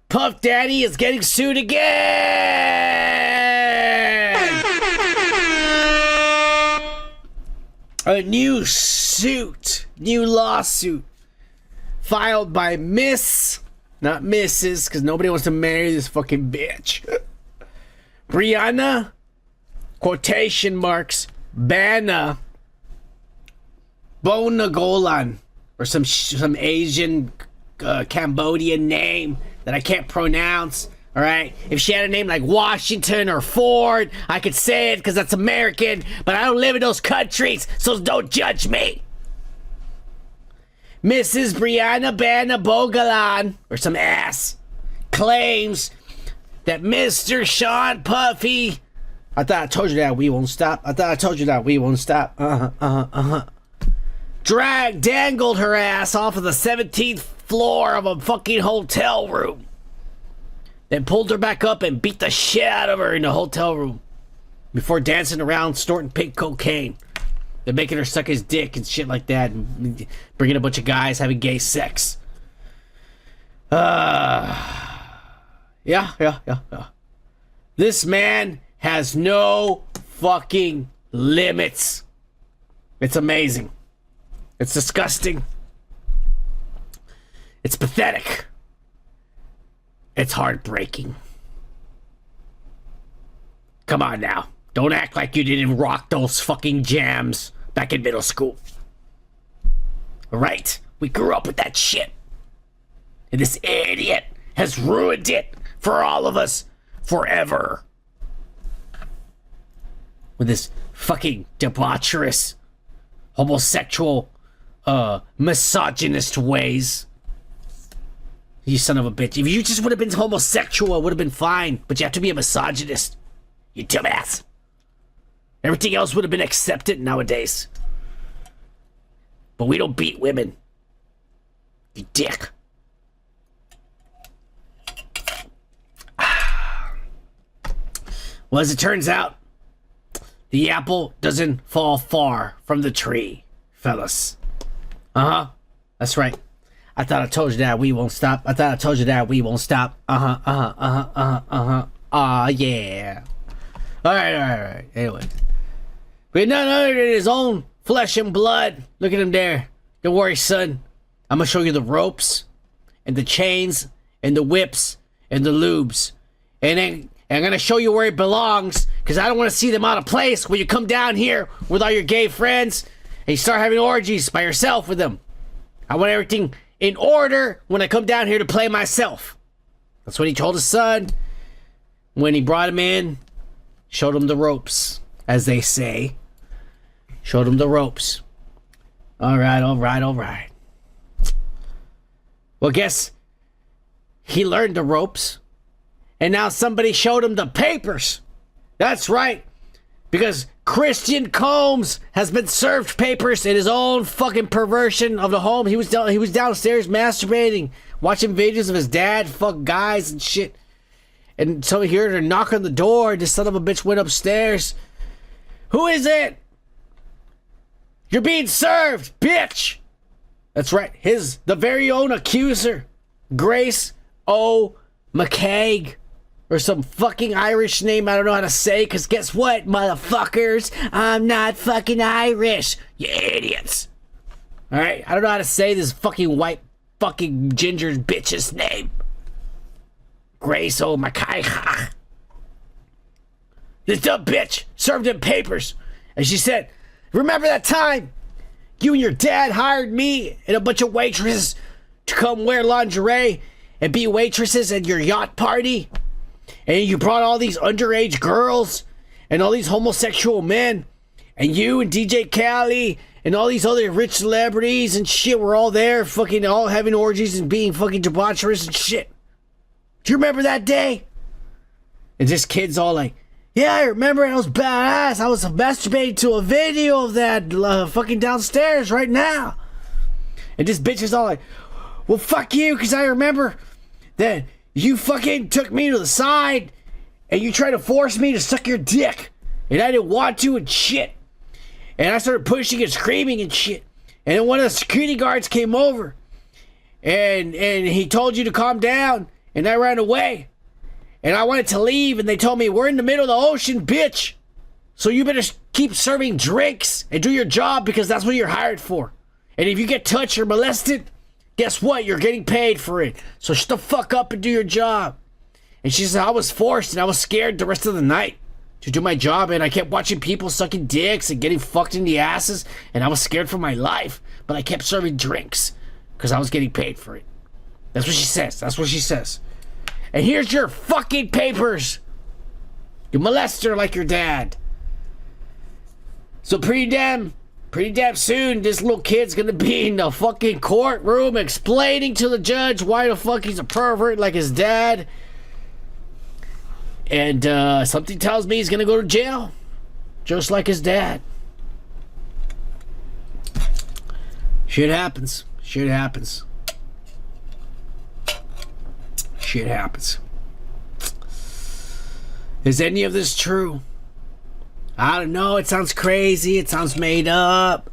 Puff Daddy is getting sued again! A new lawsuit, filed by Miss, not Mrs., because nobody wants to marry this fucking bitch. Brianna, quotation marks, Bana, Bonagolan, or some Asian Cambodian name that I can't pronounce. All right, if she had a name like Washington or Ford, I could say it because that's American, but I don't live in those countries, so don't judge me. Mrs. Brianna Bana Bogalan, or some ass, claims that Mr. Sean Puffy, I thought I told you that we won't stop. Dangled her ass off of the 17th floor of a fucking hotel room. Then pulled her back up and beat the shit out of her in the hotel room. Before dancing around snorting pink cocaine. They're making her suck his dick and shit like that. And bringing a bunch of guys having gay sex. Yeah. This man has no fucking limits. It's amazing. It's disgusting. It's pathetic. It's heartbreaking. Come on now. Don't act like you didn't rock those fucking jams back in middle school. Right? We grew up with that shit. And this idiot has ruined it for all of us forever. With this fucking debaucherous, homosexual, misogynist ways. You son of a bitch. If you just would have been homosexual, it would have been fine. But you have to be a misogynist. You dumbass. Everything else would have been accepted nowadays. But we don't beat women. You dick. Well, as it turns out, the apple doesn't fall far from the tree, fellas. That's right. I thought I told you that we won't stop. Yeah. Alright. Anyway. But none other than his own flesh and blood. Look at him there. Don't worry, son. I'm gonna show you the ropes, and the chains, and the whips, and the lubes. And then I'm gonna show you where it belongs, because I don't want to see them out of place when you come down here with all your gay friends, and you start having orgies by yourself with them. I want everything in order when I come down here to play myself. That's what he told his son when he brought him in. Showed him the ropes, as they say. Showed him the ropes. All right. Well, guess he learned the ropes. And now somebody showed him the papers. That's right. Because Christian Combs has been served papers in his own fucking perversion of the home. He was downstairs masturbating, watching videos of his dad fuck guys and shit. And somebody heard her knock on the door. This son of a bitch went upstairs. Who is it? You're being served, bitch. That's right. The very own accuser, Grace O. McCaig. Or some fucking Irish name I don't know how to say, because guess what, motherfuckers? I'm not fucking Irish, you idiots. Alright, I don't know how to say this fucking white fucking ginger bitch's name. Grace O. McCaig. This dumb bitch served him papers. And she said, remember that time you and your dad hired me and a bunch of waitresses to come wear lingerie and be waitresses at your yacht party? And you brought all these underage girls and all these homosexual men, and you and DJ Khaled and all these other rich celebrities and shit were all there, fucking all having orgies and being fucking debaucherous and shit. Do you remember that day? And this kid's all like, yeah, I remember it. I was badass. I was masturbating to a video of that fucking downstairs right now. And this bitch is all like, well, fuck you, because I remember that you fucking took me to the side and you tried to force me to suck your dick. And I didn't want to and shit. And I started pushing and screaming and shit. And then one of the security guards came over. And he told you to calm down. And I ran away. And I wanted to leave. And they told me, we're in the middle of the ocean, bitch. So you better keep serving drinks and do your job, because that's what you're hired for. And if you get touched or molested, guess what? You're getting paid for it. So shut the fuck up and do your job. And she said, I was forced and I was scared the rest of the night to do my job. And I kept watching people sucking dicks and getting fucked in the asses. And I was scared for my life. But I kept serving drinks because I was getting paid for it. That's what she says. And here's your fucking papers. You molester like your dad. So pretty damn soon, this little kid's gonna be in the fucking courtroom explaining to the judge why the fuck he's a pervert like his dad. And something tells me he's gonna go to jail, just like his dad. Shit happens. Is any of this true? I don't know. It sounds crazy. It sounds made up.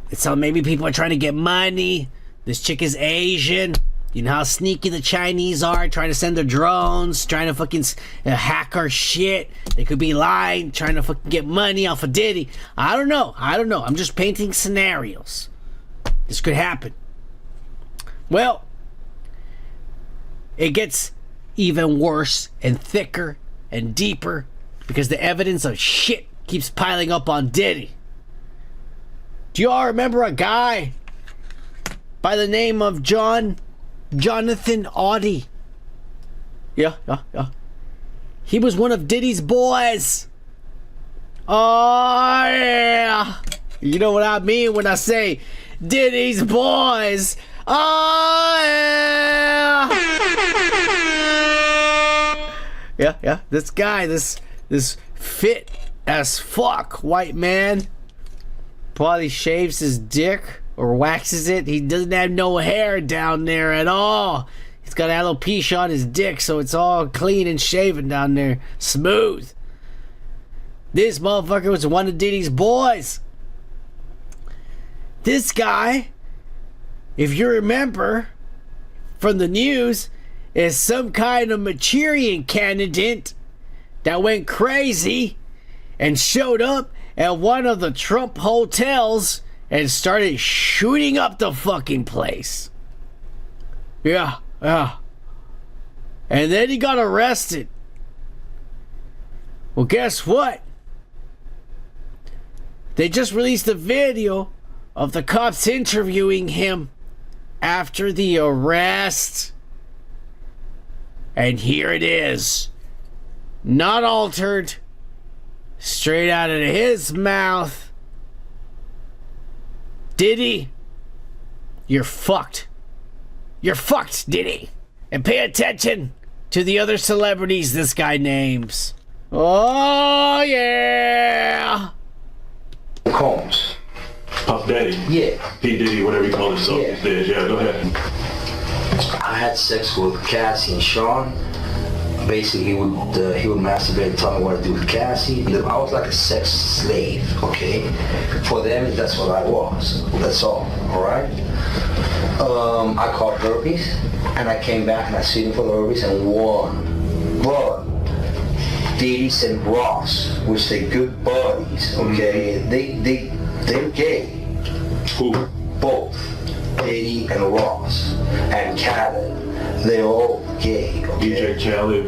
It sounds maybe people are trying to get money. This chick is Asian. You know how sneaky the Chinese are, trying to send their drones, trying to fucking hack our shit. They could be lying, trying to fucking get money off of Diddy. I don't know. I'm just painting scenarios. This could happen. Well, it gets even worse and thicker and deeper, because the evidence of shit keeps piling up on Diddy. Do you all remember a guy by the name of Jonathan Audie? Yeah. He was one of Diddy's boys. Oh, yeah. You know what I mean when I say Diddy's boys. Oh, yeah. Yeah. This guy, this fit as fuck white man probably shaves his dick or waxes it. He doesn't have no hair down there at all. He's got alopecia on his dick, so it's all clean and shaven down there, smooth. This motherfucker was one of Diddy's boys. This guy, if you remember from the news, is some kind of Manchurian candidate that went crazy and showed up at one of the Trump hotels and started shooting up the fucking place. Yeah. And then he got arrested. Well, guess what? They just released a video of the cops interviewing him after the arrest. And here it is. Not altered. Straight out of his mouth. Diddy, you're fucked. You're fucked, Diddy. And pay attention to the other celebrities this guy names. Oh, yeah. Combs. Puff Daddy? Yeah. P. Diddy, whatever you call himself these days. Yeah, go ahead. I had sex with Cassie and Sean. Basically, he would masturbate and tell me what to do with Cassie. I was like a sex slave, okay? For them, that's what I was. That's all right? I caught herpes, and I came back and I sued him for the herpes and won. But Diddy and Ross, which they're good buddies, okay? They're gay. Who? Both. Diddy and Ross. And Khaled. They're all gay. Okay? DJ Khaled,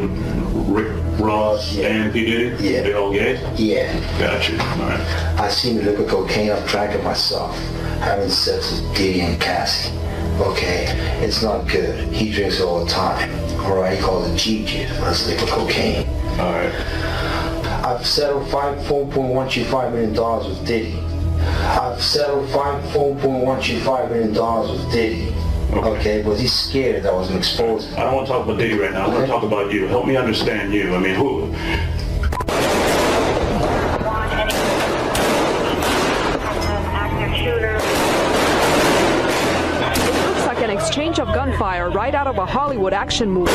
Rick Ross, and P. Diddy? Yeah. They're all gay? Yeah. Gotcha. All right. I seen the liquid cocaine. I'm tracking myself. Having sex with Diddy and Cassie. Okay? It's not good. He drinks it all the time. Alright? He calls it Gigi. That's liquid cocaine. Alright. I've settled $4.125 million with Diddy. I've settled $4.125 million with Diddy. Okay, but he's scared that I was going to expose him. I don't want to talk about Diddy right now. I want to talk about you. Help me understand you. I mean, who? It looks like an exchange of gunfire right out of a Hollywood action movie.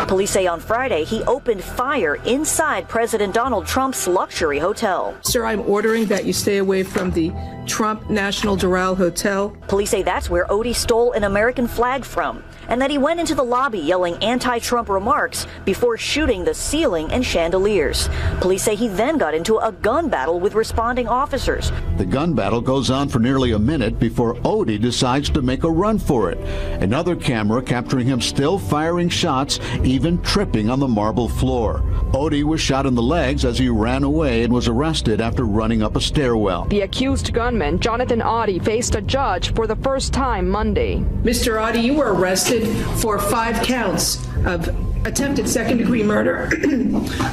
Police say on Friday he opened fire inside President Donald Trump's luxury hotel. Sir, I'm ordering that you stay away from the Trump National Doral Hotel. Police say that's where Odie stole an American flag from, and that he went into the lobby yelling anti-Trump remarks before shooting the ceiling and chandeliers. Police say he then got into a gun battle with responding officers. The gun battle goes on for nearly a minute before Odie decides to make a run for it. Another camera capturing him still firing shots, even tripping on the marble floor. Odie was shot in the legs as he ran away and was arrested after running up a stairwell. The accused gunman, Jonathan Oddie, faced a judge for the first time Monday. Mr. Oddie, you were arrested for 5 counts of attempted second-degree murder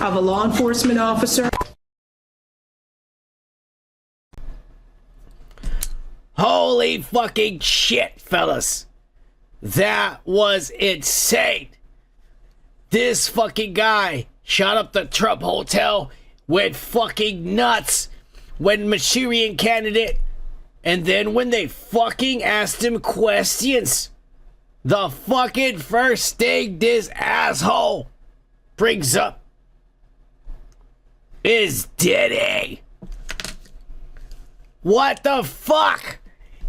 of a law enforcement officer. Holy fucking shit, fellas. That was insane. This fucking guy shot up the Trump hotel, went fucking nuts, went Manchurian candidate, and then when they fucking asked him questions, the fucking first thing this asshole brings up is Diddy. What the fuck?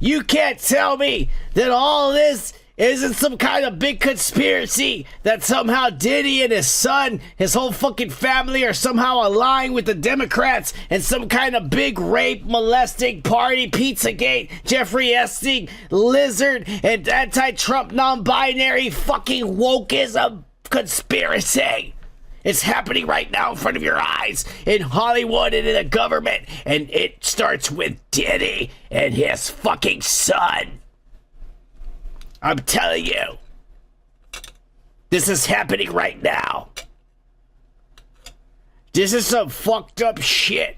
You can't tell me that all this isn't some kind of big conspiracy, that somehow Diddy and his son, his whole fucking family, are somehow aligned with the Democrats and some kind of big rape, molesting, party, Pizzagate, Jeffrey Epstein, lizard, and anti-Trump non-binary fucking wokeism conspiracy. It's happening right now in front of your eyes in Hollywood and in the government, and it starts with Diddy and his fucking son. I'm telling you, this is happening right now. This is some fucked up shit.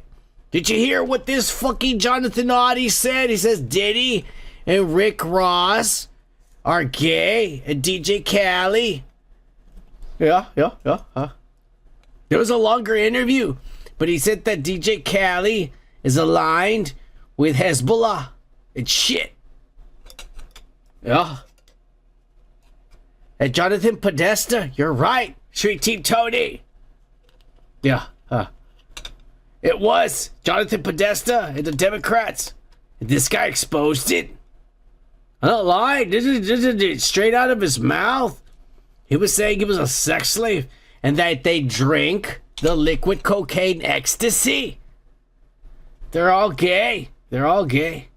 Did you hear what this fucking Jonathan Oddie said? He says Diddy and Rick Ross are gay and DJ Khaled. Yeah. There was a longer interview, but he said that DJ Khaled is aligned with Hezbollah and shit. Yeah. And Jonathan Podesta, you're right. Street Team Tony. Yeah. It was Jonathan Podesta and the Democrats. And this guy exposed it. I'm not lying. This is straight out of his mouth. He was saying he was a sex slave and that they drink the liquid cocaine ecstasy. They're all gay. They're all gay.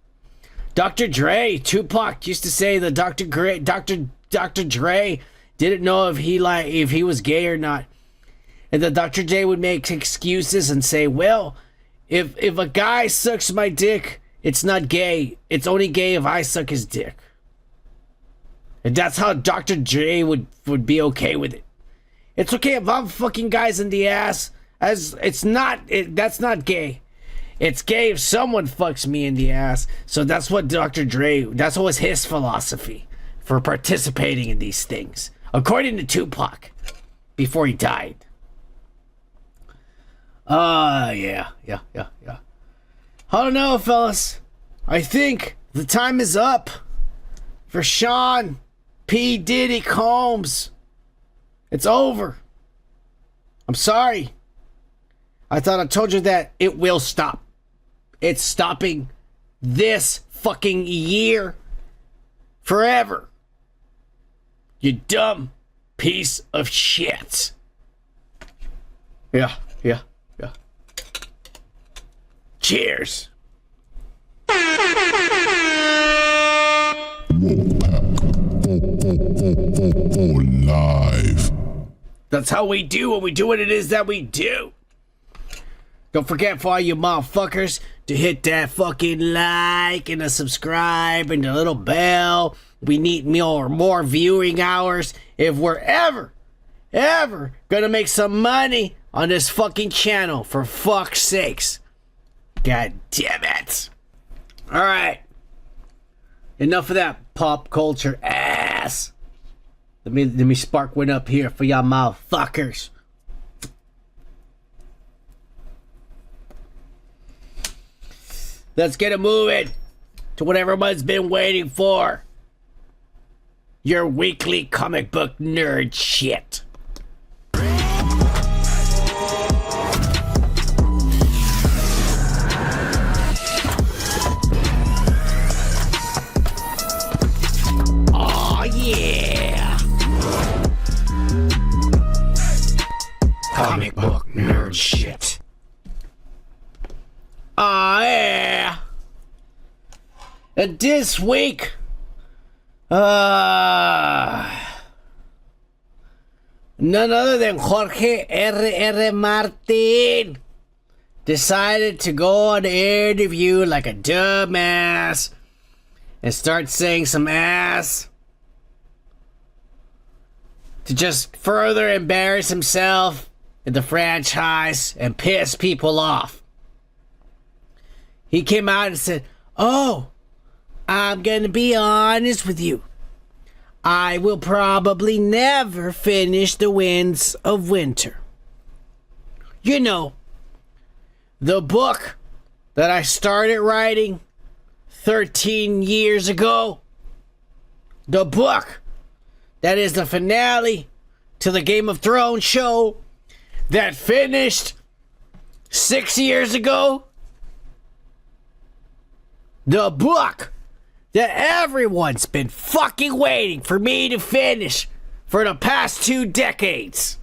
Dr. Dre, Tupac used to say that Dr. Dre didn't know if he was gay or not. And that Dr. J would make excuses and say, well, If a guy sucks my dick, it's not gay. It's only gay if I suck his dick. And that's how Dr. Dre would be okay with it. It's okay if I'm fucking guys in the ass. That's not gay. It's gay if someone fucks me in the ass. So that's what Dr. Dre, that's what was his philosophy for participating in these things. According to Tupac, before he died. Yeah. I don't know, fellas. I think the time is up for Sean P. Diddy Combs. It's over. I'm sorry. I thought I told you that it will stop. It's stopping this fucking year forever. You dumb piece of shit. Yeah. Cheers. Live. That's how we do when we do what it is that we do. Don't forget for all you motherfuckers to hit that fucking like and a subscribe and the little bell. We need more viewing hours if we're ever gonna make some money on this fucking channel, for fuck's sakes. God damn it. Alright. Enough of that pop culture ass. Let me spark one up here for y'all motherfuckers. Let's get it moving to what everyone's been waiting for. Your weekly comic book nerd shit. Oh yeah. Comic book nerd shit. Oh yeah. And this week, none other than Jorge R.R. Martin decided to go on the interview like a dumbass and start saying some ass to just further embarrass himself in the franchise and piss people off. He came out and said, "Oh, I'm gonna be honest with you. I will probably never finish The Winds of Winter. You know, the book that I started writing 13 years ago. The book that is the finale to the Game of Thrones show that finished 6 years ago. The book that everyone's been fucking waiting for me to finish for the past 2 decades.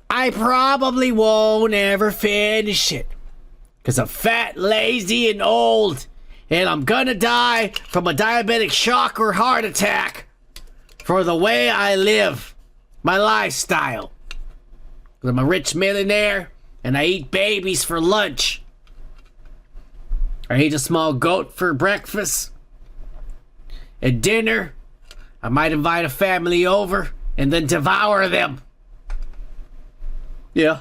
I probably won't ever finish it because I'm fat, lazy, and old, and I'm gonna die from a diabetic shock or heart attack for the way I live my lifestyle. I'm a rich millionaire and I eat babies for lunch. I eat a small goat for breakfast. At dinner, I might invite a family over and then devour them. Yeah.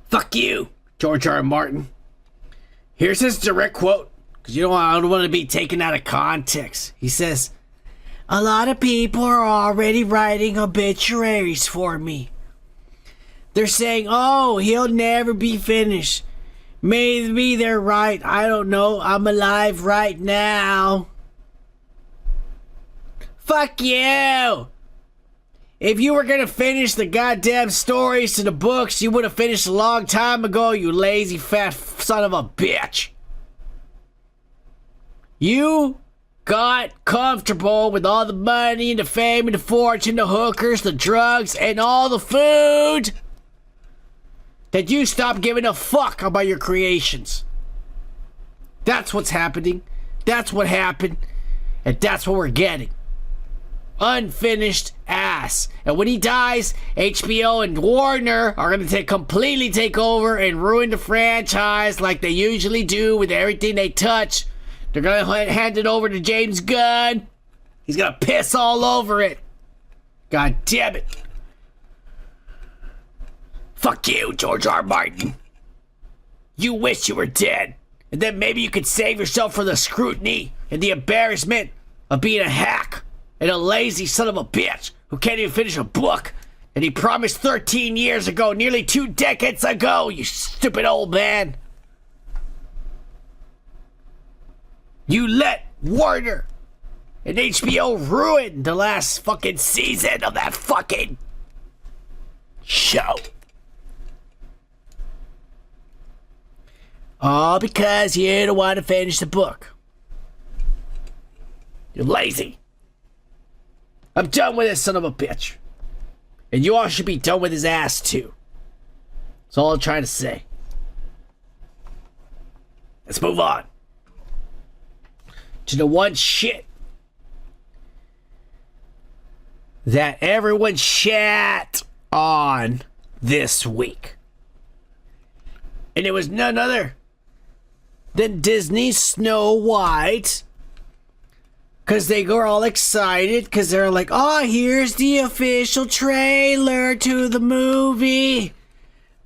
Fuck you, George R. R. Martin. Here's his direct quote, because I don't want to be taken out of context. He says, "A lot of people are already writing obituaries for me. They're saying, oh, he'll never be finished. Maybe they're right. I don't know. I'm alive right now." Fuck you! If you were gonna finish the goddamn stories to the books, you would have finished a long time ago, you lazy fat son of a bitch. You got comfortable with all the money and the fame and the fortune, the hookers, the drugs, and all the food that you stopped giving a fuck about your creations. That's what's happening. That's what happened. And that's what we're getting. Unfinished ass. And when he dies, HBO and Warner are going to completely take over and ruin the franchise like they usually do with everything they touch. They're going to hand it over to James Gunn. He's going to piss all over it. God damn it. Fuck you, George R. Martin. You wish you were dead. And then maybe you could save yourself from the scrutiny and the embarrassment of being a hack and a lazy son of a bitch who can't even finish a book that he promised 13 years ago, nearly 2 decades ago, you stupid old man. You let Warner and HBO ruin the last fucking season of that fucking show. All because you don't want to finish the book. You're lazy. I'm done with this son of a bitch. And you all should be done with his ass too. That's all I'm trying to say. Let's move on to the one shit that everyone shat on this week. And it was none other than Disney's Snow White. Because they were all excited because they're like, oh, here's the official trailer to the movie.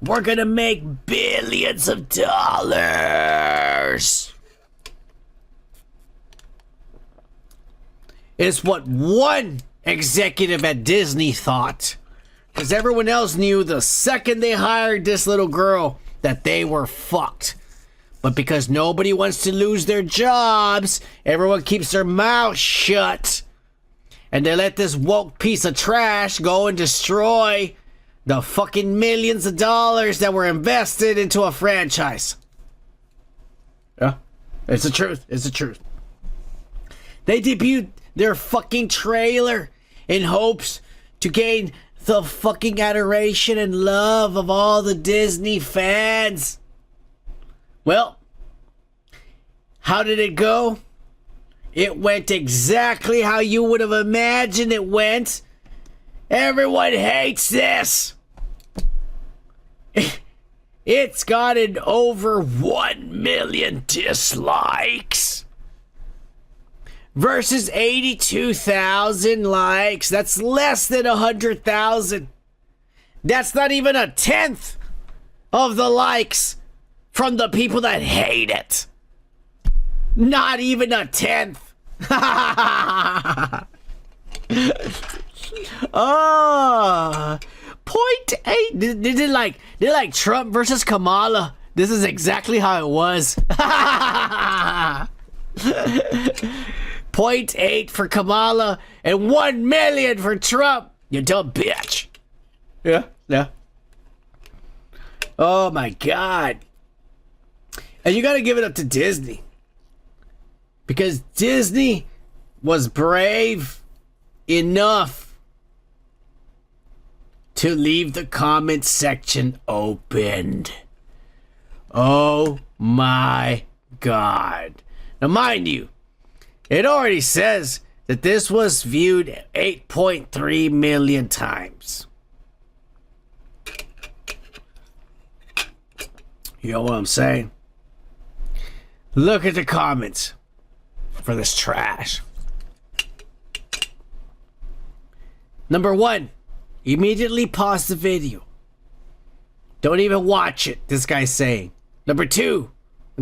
We're going to make billions of dollars. It's what one executive at Disney thought. Because everyone else knew the second they hired this little girl that they were fucked. But because nobody wants to lose their jobs, everyone keeps their mouth shut. And they let this woke piece of trash go and destroy the fucking millions of dollars that were invested into a franchise. Yeah, it's the truth. It's the truth. They debuted their fucking trailer in hopes to gain the fucking adoration and love of all the Disney fans. Well, how did it go? It went exactly how you would have imagined it went. Everyone hates this. It's gotten over 1 million dislikes versus 82,000 likes. That's less than 100,000. That's not even a tenth of the likes from the people that hate it. Not even a tenth. Oh, 0.8. Did like Trump versus Kamala. This is exactly how it was. 0.8 for Kamala and 1 million for Trump. You dumb bitch. Yeah. Oh my God. And you got to give it up to Disney. Because Disney was brave enough to leave the comment section opened. Oh my God. Now, mind you, it already says that this was viewed 8.3 million times. You know what I'm saying? Look at the comments for this trash. Number 1, immediately pause the video. Don't even watch it, this guy's saying. Number 2,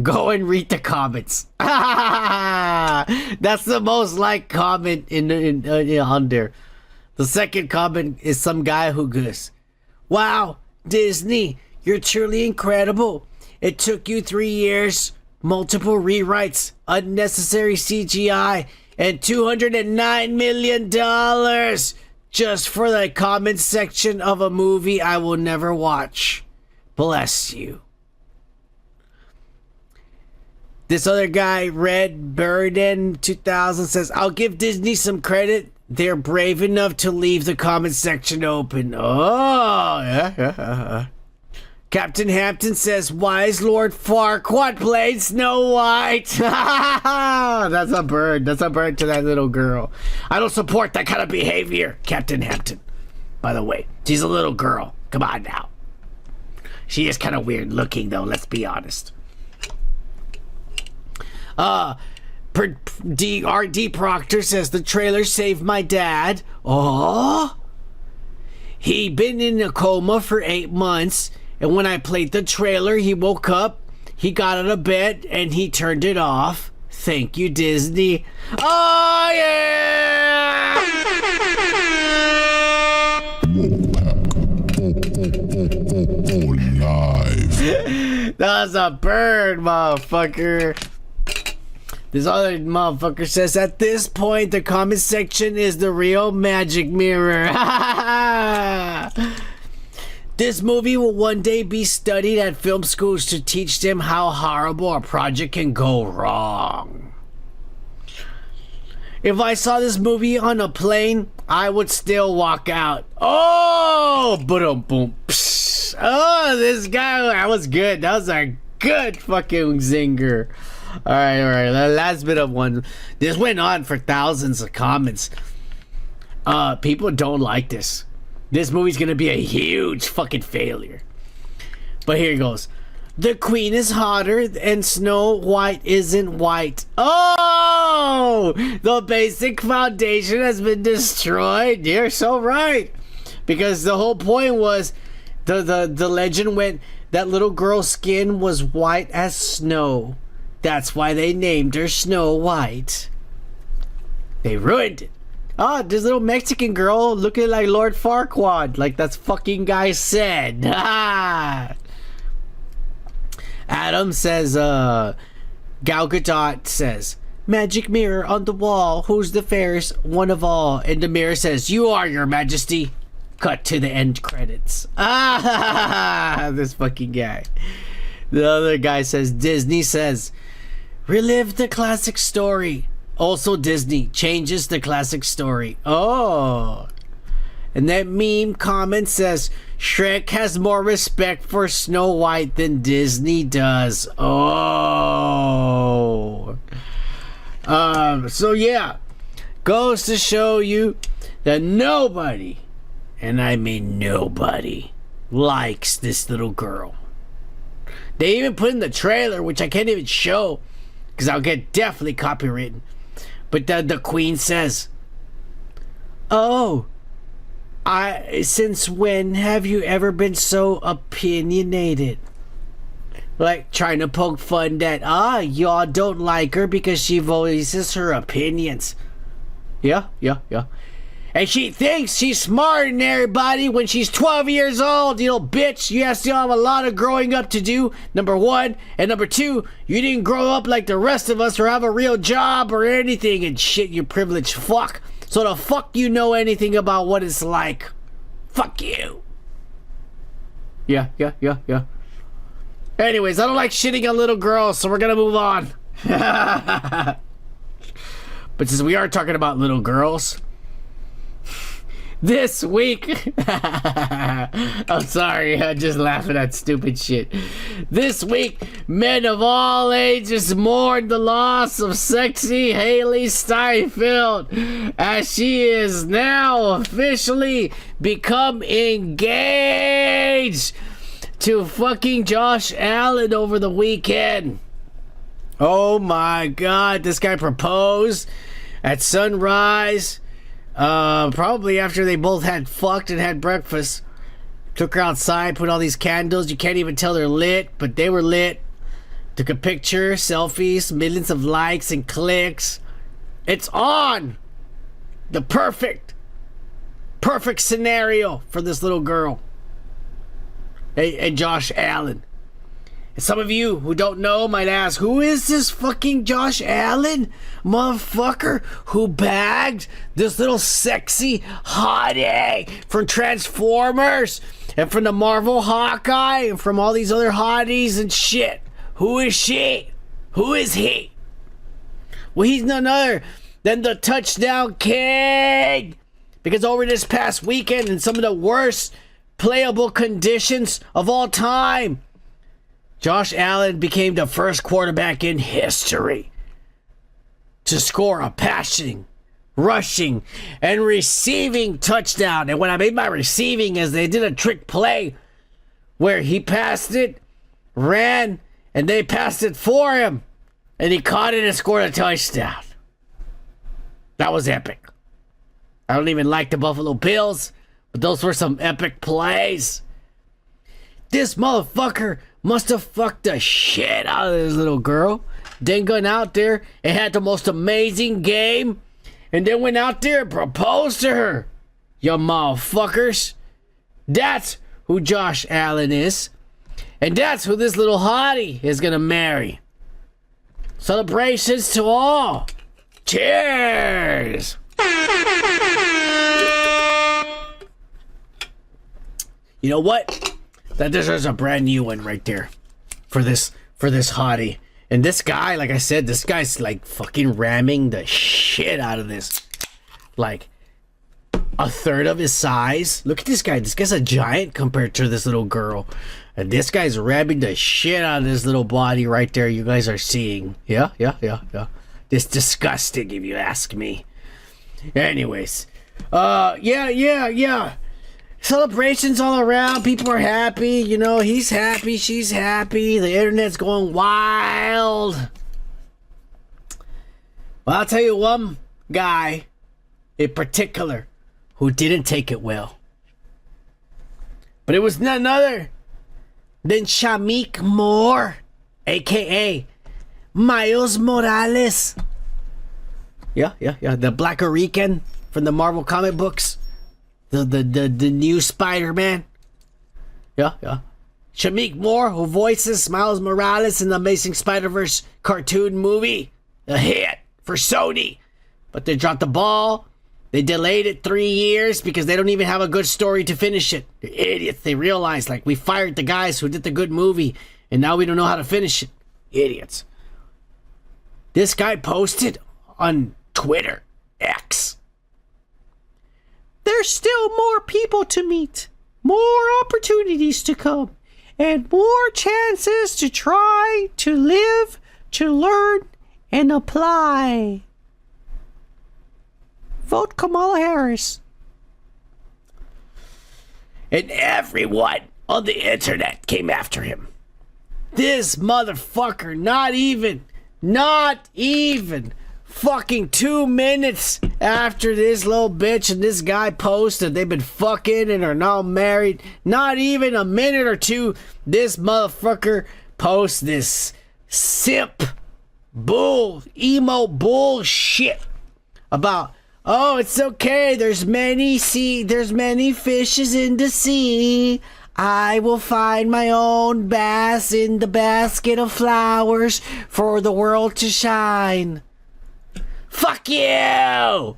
go and read the comments. That's the most liked comment on there. The second comment is some guy who goes, wow, Disney, you're truly incredible. It took you 3 years, multiple rewrites, unnecessary CGI, and $209 million just for the comment section of a movie I will never watch. Bless you. This other guy, Red Burden 2000, says, I'll give Disney some credit. They're brave enough to leave the comment section open. Oh, yeah. Captain Hampton says, why is Lord Farquaad playing Snow White? That's a bird. That's a bird to that little girl. I don't support that kind of behavior, Captain Hampton. By the way, she's a little girl. Come on now. She is kind of weird looking, though, let's be honest. R.D. Proctor says, the trailer saved my dad. Oh. He been in a coma for 8 months. And when I played the trailer, he woke up, he got out of bed, and he turned it off. Thank you, Disney. Oh, yeah! Live. That was a bird, motherfucker. This other motherfucker says, at this point, the comment section is the real magic mirror. This movie will one day be studied at film schools to teach them how horrible a project can go wrong. If I saw this movie on a plane, I would still walk out. Oh, boom, boom. Oh, this guy, that was good. That was a good fucking zinger. All right. The last bit of one. This went on for thousands of comments. People don't like this. This movie's gonna be a huge fucking failure. But here it goes. The queen is hotter and Snow White isn't white. Oh! The basic foundation has been destroyed. You're so right. Because the whole point was, the legend went, that little girl's skin was white as snow. That's why they named her Snow White. They ruined it. Oh, this little Mexican girl looking like Lord Farquaad, like that fucking guy said. Adam says, Gal Gadot says, magic mirror on the wall, who's the fairest one of all? And the mirror says, you are, your majesty. Cut to the end credits. This fucking guy. The other guy says, Disney says, relive the classic story. Also, Disney changes the classic story. Oh. And that meme comment says, Shrek has more respect for Snow White than Disney does. Oh. So yeah. Goes to show you that nobody, and I mean nobody, likes this little girl. They even put in the trailer, which I can't even show, because I'll get definitely copywritten. But the queen says, oh, since when have you ever been so opinionated? Like trying to poke fun that, y'all don't like her because she voices her opinions. Yeah. And she thinks she's smarter than everybody when she's 12 years old, you little bitch. You still have a lot of growing up to do, number one. And number two, you didn't grow up like the rest of us or have a real job or anything and shit, you privileged fuck. So the fuck you know anything about what it's like? Fuck you. Yeah. Anyways, I don't like shitting on little girls, so we're gonna move on. But since we are talking about little girls, this week, I'm sorry, I'm just laughing at stupid shit. This week, men of all ages mourn the loss of sexy Hailee Steinfeld as she is now officially become engaged to fucking Josh Allen over the weekend. Oh my god, this guy proposed at sunrise. Probably after they both had fucked and had breakfast. Took her outside, put all these candles. You can't even tell they're lit, but they were lit. Took a picture, selfies, millions of likes and clicks. It's on! The perfect scenario for this little girl. And Josh Allen. And some of you who don't know might ask, who is this fucking Josh Allen motherfucker who bagged this little sexy hottie from Transformers and from the Marvel Hawkeye and from all these other hotties and shit? Who is she? Who is he? Well, he's none other than the Touchdown King. Because over this past weekend, in some of the worst playable conditions of all time. Josh Allen became the first quarterback in history to score a passing, rushing, and receiving touchdown. And what I mean by receiving is they did a trick play where he passed it, ran, and they passed it for him. And he caught it and scored a touchdown. That was epic. I don't even like the Buffalo Bills, but those were some epic plays. This motherfucker must have fucked the shit out of this little girl. Then gone out there and had the most amazing game. And then went out there and proposed to her. You motherfuckers. That's who Josh Allen is. And that's who this little hottie is gonna marry. Celebrations to all. Cheers. You know what? That deserves a brand new one right there for this hottie. And this guy, like I said, this guy's like fucking ramming the shit out of this. Like a third of his size. Look at this guy. This guy's a giant compared to this little girl. And this guy's ramming the shit out of this little body right there you guys are seeing. Yeah. It's disgusting if you ask me. Anyways. Yeah. Celebrations all around. People are happy. You know, he's happy. She's happy. The internet's going wild. Well, I'll tell you one guy in particular who didn't take it well. But it was none other than Shamik Moore, a.k.a. Miles Morales. Yeah. The Black Rican from the Marvel comic books. The new Spider-Man. Yeah. Shamik Moore, who voices Miles Morales in the Amazing Spider-Verse cartoon movie. A hit for Sony. But they dropped the ball. They delayed it 3 years because they don't even have a good story to finish it. They're idiots. They realized, like, we fired the guys who did the good movie, and now we don't know how to finish it. Idiots. This guy posted on Twitter, X. There's still more people to meet, more opportunities to come, and more chances to try, to live, to learn, and apply. Vote Kamala Harris. And everyone on the internet came after him. This motherfucker, not even fucking 2 minutes after this little bitch and this guy posted they've been fucking and are now married, not even a minute or two, this motherfucker posts this simp emo bullshit about, oh, it's okay, there's many fishes in the sea. I will find my own bass in the basket of flowers for the world to shine. Fuck you!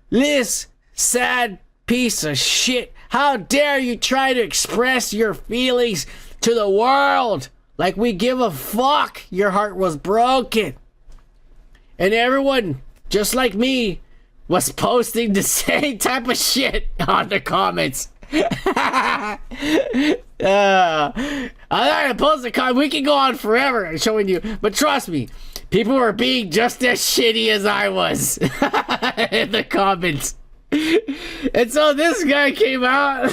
This sad piece of shit. How dare you try to express your feelings to the world like we give a fuck your heart was broken. And everyone, just like me, was posting the same type of shit on the comments. I'm not gonna post a comment. We can go on forever showing you, but trust me, people were being just as shitty as I was in the comments. And so this guy came out.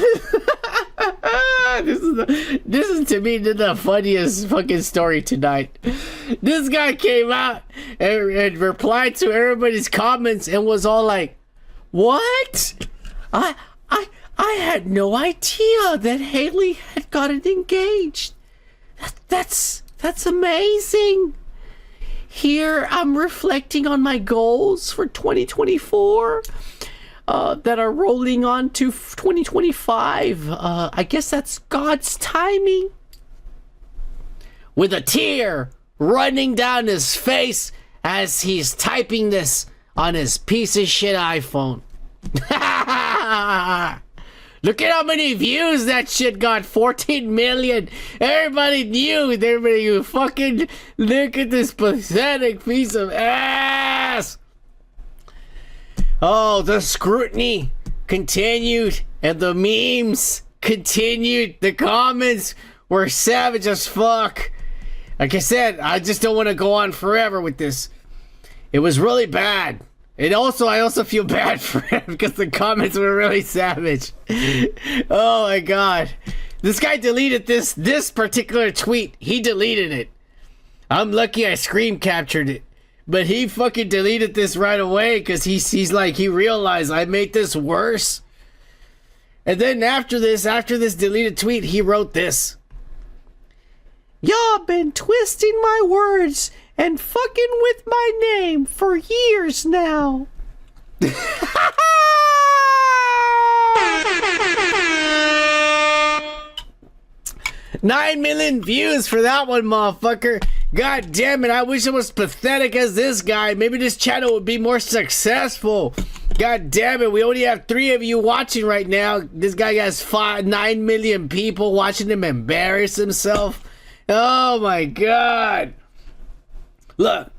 This is to me the funniest fucking story tonight. This guy came out and replied to everybody's comments and was all like, "What? I had no idea that Hailee had gotten engaged. That's amazing. Here I'm reflecting on my goals for 2024 that are rolling on to 2025. I guess that's God's timing." With a tear running down his face as he's typing this on his piece of shit iPhone. Look at how many views that shit got. 14 million. Everybody knew. Everybody fucking look at this pathetic piece of ass. Oh, the scrutiny continued and the memes continued. The comments were savage as fuck. Like I said, I just don't want to go on forever with this. It was really bad. And also, I also feel bad for him because the comments were really savage. Oh my god. This guy deleted this particular tweet. He deleted it. I'm lucky I screen captured it. But he fucking deleted this right away because he's like, he realized I made this worse. And then after this deleted tweet, he wrote this. Y'all been twisting my words and fucking with my name for years now. 9 million views for that one, motherfucker. God damn it, I wish I was pathetic as this guy. Maybe this channel would be more successful. God damn it, we only have 3 of you watching right now. This guy has 9 million people watching him embarrass himself. Oh my god. Look,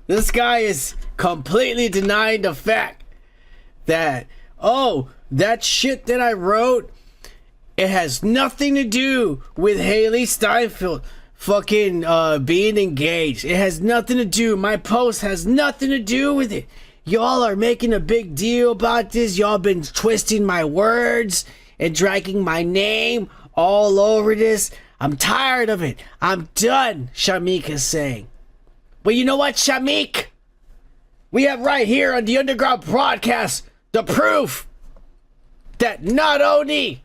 this guy is completely denying the fact that, oh, that shit that I wrote, it has nothing to do with Hailee Steinfeld fucking being engaged. It has nothing to do. My post has nothing to do with it. Y'all are making a big deal about this. Y'all been twisting my words and dragging my name all over this. I'm tired of it. I'm done, Shamik is saying. But you know what, Shamik? We have right here on the Underground Broadcast the proof that not only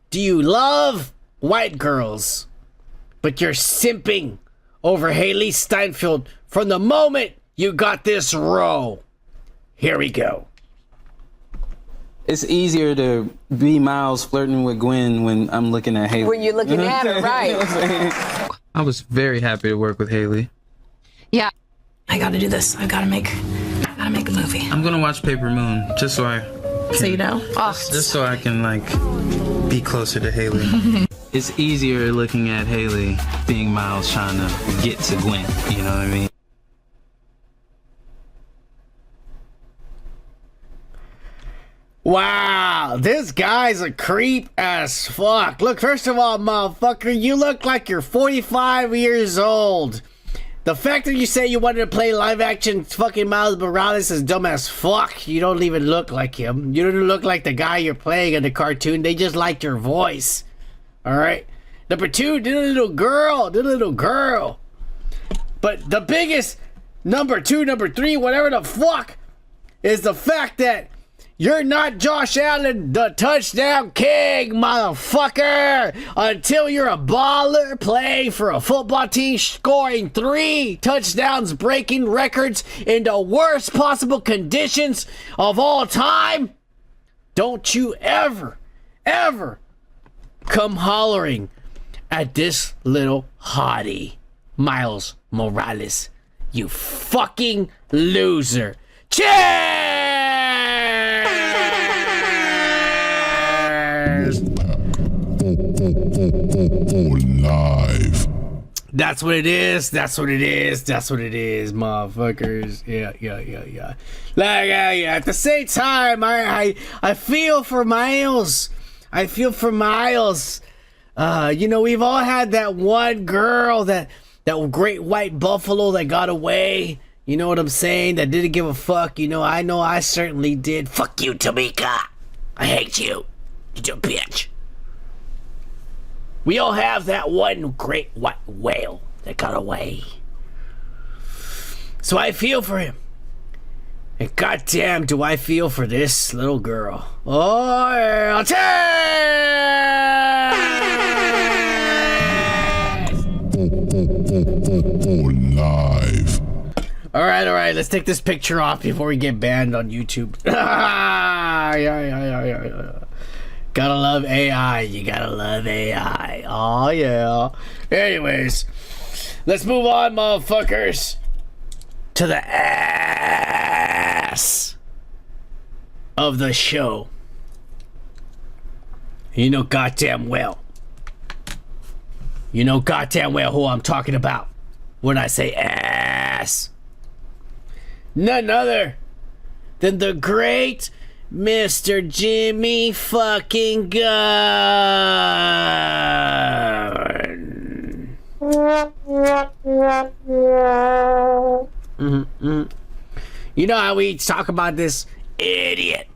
do you love white girls, but you're simping over Hailee Steinfeld from the moment you got this role. Here we go. It's easier to be Miles flirting with Gwen when I'm looking at Hailee. When you're looking at her, right. I was very happy to work with Hailee. Yeah. I gotta do this. I gotta make a movie. I'm gonna watch Paper Moon just so I can, So you know? just so I can like be closer to Hailee. It's easier looking at Hailee being Miles trying to get to Gwen, you know what I mean? Wow, this guy's a creep as fuck. Look, first of all, motherfucker, you look like you're 45 years old. The fact that you say you wanted to play live action fucking Miles Morales is dumb as fuck. You don't even look like him. You don't look like the guy you're playing in the cartoon. They just liked your voice. Alright? Number 2, the little girl. But the biggest, number 2, number 3, whatever the fuck, is the fact that you're not Josh Allen, the touchdown king, motherfucker, until you're a baller playing for a football team, scoring 3 touchdowns, breaking records in the worst possible conditions of all time. Don't you ever, ever come hollering at this little hottie, Miles Morales. You fucking loser. Cheers! Live. That's what it is. That's what it is. That's what it is, motherfuckers. Yeah. Like, yeah. At the same time, I feel for Miles. I feel for Miles. You know, we've all had that one girl, that great white buffalo that got away. You know what I'm saying? That didn't give a fuck. You know I certainly did. Fuck you, Tamika. I hate you. You bitch. We all have that one great white whale that got away. So I feel for him. And goddamn do I feel for this little girl. Oh, yeah. Live. All right. Let's take this picture off before we get banned on YouTube. Yeah. Gotta love AI. You gotta love AI. Oh, yeah. Anyways, let's move on, motherfuckers, to the ass of the show. You know goddamn well who I'm talking about when I say ass. None other than the great Mr. Jimmy fucking Gunn. You know how we talk about this idiot?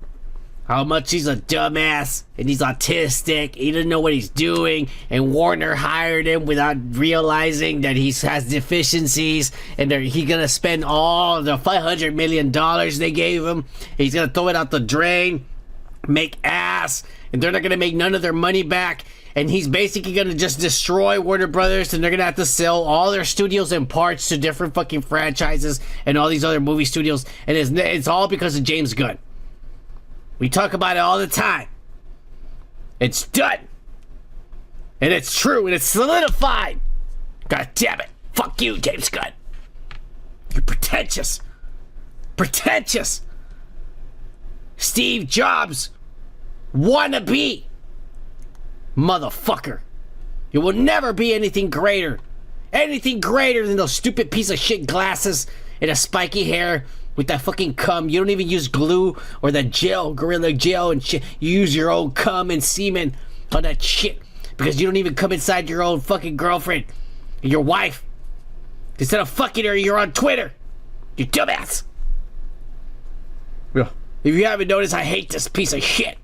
How much he's a dumbass and he's autistic. He doesn't know what he's doing. And Warner hired him without realizing that he has deficiencies. And he's going to spend all the $500 million they gave him. He's going to throw it out the drain, make ass. And they're not going to make none of their money back. And he's basically going to just destroy Warner Brothers. And they're going to have to sell all their studios and parts to different fucking franchises and all these other movie studios. And it's all because of James Gunn. We talk about it all the time. It's done. And it's true. And it's solidified. God damn it. Fuck you, James Gunn. You're pretentious. Pretentious. Steve Jobs. Wannabe. Motherfucker. You will never be anything greater. Anything greater than those stupid piece of shit glasses and a spiky hair. With that fucking cum. You don't even use glue or that gel, Gorilla Gel and shit. You use your own cum and semen on that shit. Because you don't even come inside your own fucking girlfriend. And your wife. Instead of fucking her, you're on Twitter. You dumbass. Yeah. If you haven't noticed, I hate this piece of shit.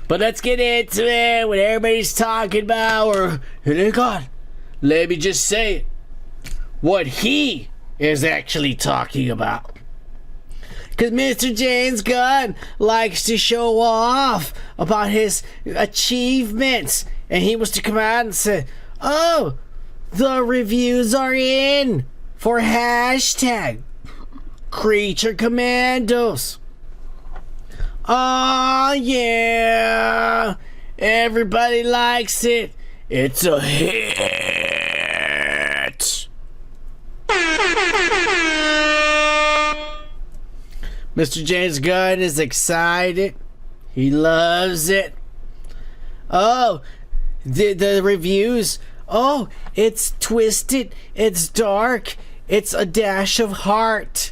But let's get into it. What everybody's talking about. Or, oh God. Let me just say it. What he is actually talking about. Because Mr. James Gunn likes to show off about his achievements. And he was to come out and say, oh, the reviews are in for hashtag Creature Commandos. Oh yeah, everybody likes it. It's a hit. Mr. James Gunn is excited. He loves it. Oh, the reviews. Oh, it's twisted. It's dark. It's a dash of heart.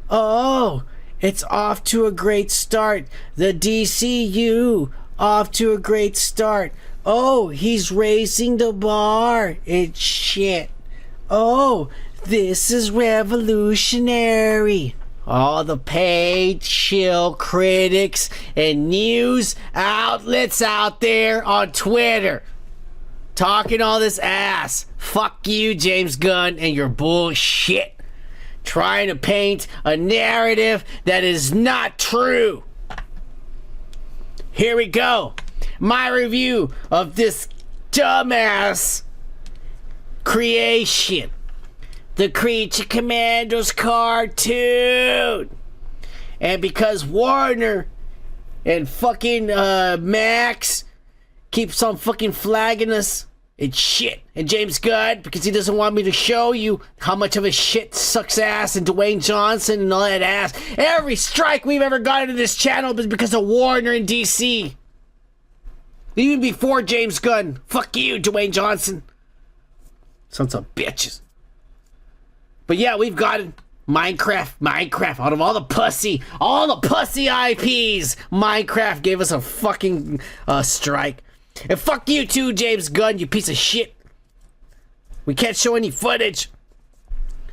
Oh, it's off to a great start. The DCU off to a great start. Oh, he's raising the bar. It's shit. Oh, this is revolutionary. All the paid shill critics and news outlets out there on Twitter talking all this ass. Fuck you, James Gunn, and your bullshit. Trying to paint a narrative that is not true. Here we go. My review of this dumbass creation. The Creature Commandos cartoon. And because Warner and fucking Max keeps on fucking flagging us, it's shit. And James Gunn, because he doesn't want me to show you how much of a shit sucks ass and Dwayne Johnson and all that ass. Every strike we've ever gotten to this channel is because of Warner and DC. Even before James Gunn. Fuck you, Dwayne Johnson. Sons of bitches. But yeah, we've gotten Minecraft. Out of all the pussy IPs, Minecraft gave us a fucking strike. And fuck you too, James Gunn, you piece of shit. We can't show any footage.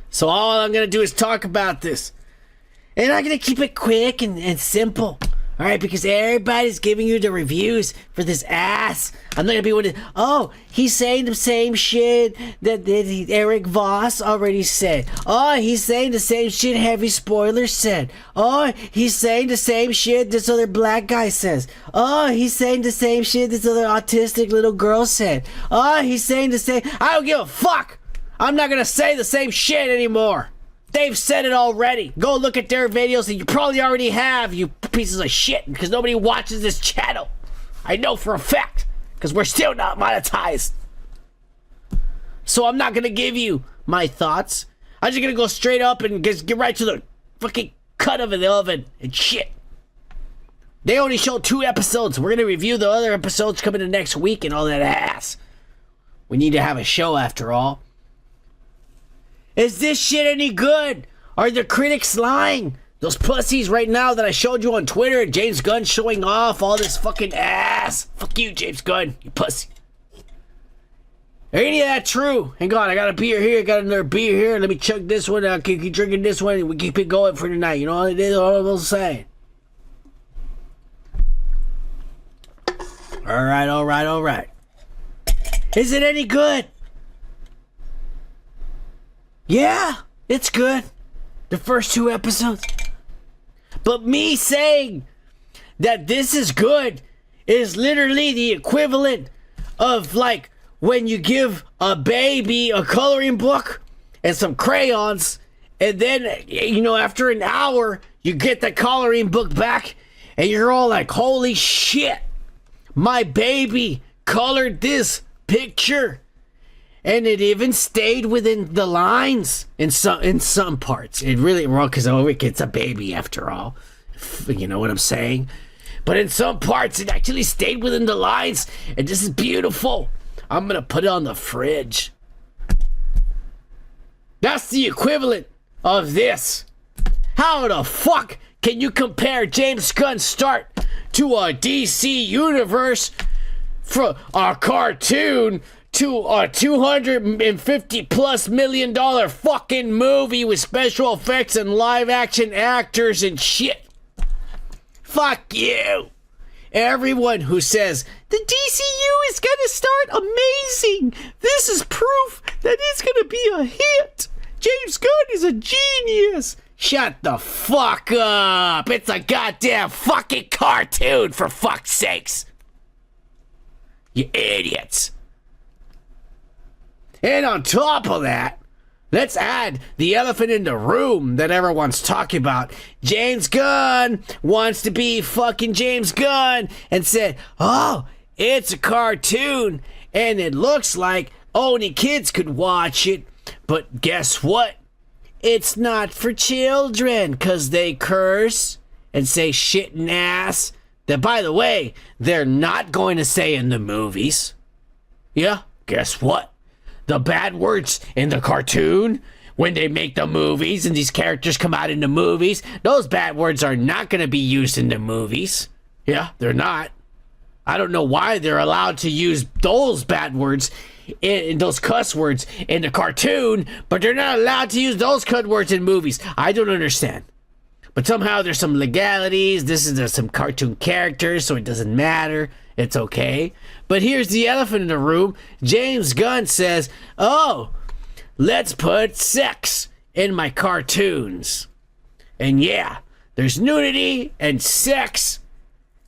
So all I'm gonna do is talk about this. And I'm gonna keep it quick and simple. Alright, because everybody's giving you the reviews for this ass. I'm not gonna be able to. Oh, he's saying the same shit that Eric Voss already said. Oh, he's saying the same shit Heavy Spoiler said. Oh, he's saying the same shit this other black guy says. Oh, he's saying the same shit this other autistic little girl said. Oh, he's saying the same. I don't give a fuck. I'm not gonna say the same shit anymore. They've said it already. Go look at their videos that you probably already have, you pieces of shit, because nobody watches this channel. I know for a fact, because we're still not monetized. So I'm not going to give you my thoughts. I'm just going to go straight up and just get right to the fucking cut of the oven and shit. They only showed 2 episodes. We're going to review the other episodes coming in next week and all that ass. We need to have a show after all. Is this shit any good? Are the critics lying? Those pussies right now that I showed you on Twitter, James Gunn showing off all this fucking ass. Fuck you, James Gunn, you pussy. Ain't that true? Hang on, I got a beer here, got another beer here. Let me chug this one. I'll keep drinking this one, and we keep it going for tonight. You know what it is? All I'm saying. All right. Is it any good? Yeah, it's good. The first 2 episodes. But me saying that this is good is literally the equivalent of like when you give a baby a coloring book and some crayons, and then, you know, after an hour, you get the coloring book back, and you're all like, holy shit, my baby colored this picture. And it even stayed within the lines in some parts. It really wrong because it's a baby after all. You know what I'm saying? But in some parts, it actually stayed within the lines, and this is beautiful. I'm gonna put it on the fridge. That's the equivalent of this. How the fuck can you compare James Gunn's start to a DC universe for a cartoon to a $250+ million fucking movie with special effects and live action actors and shit? Fuck you. Everyone who says the DCU is gonna start amazing, this is proof that it's gonna be a hit. James Gunn is a genius. Shut the fuck up. It's a goddamn fucking cartoon, for fuck's sakes. You idiots. And on top of that, let's add the elephant in the room that everyone's talking about. James Gunn wants to be fucking James Gunn and said, oh, it's a cartoon and it looks like only kids could watch it. But guess what? It's not for children because they curse and say shit and ass that, by the way, they're not going to say in the movies. Yeah, guess what? The bad words in the cartoon, when they make the movies and these characters come out in the movies, those bad words are not going to be used in the movies. Yeah, they're not. I don't know why they're allowed to use those bad words in those cuss words in the cartoon, but they're not allowed to use those cuss words in movies. I don't understand. But somehow there's some legalities. There's some cartoon characters, so it doesn't matter. It's okay. But here's the elephant in the room. James Gunn says, oh, let's put sex in my cartoons. And yeah, there's nudity and sex.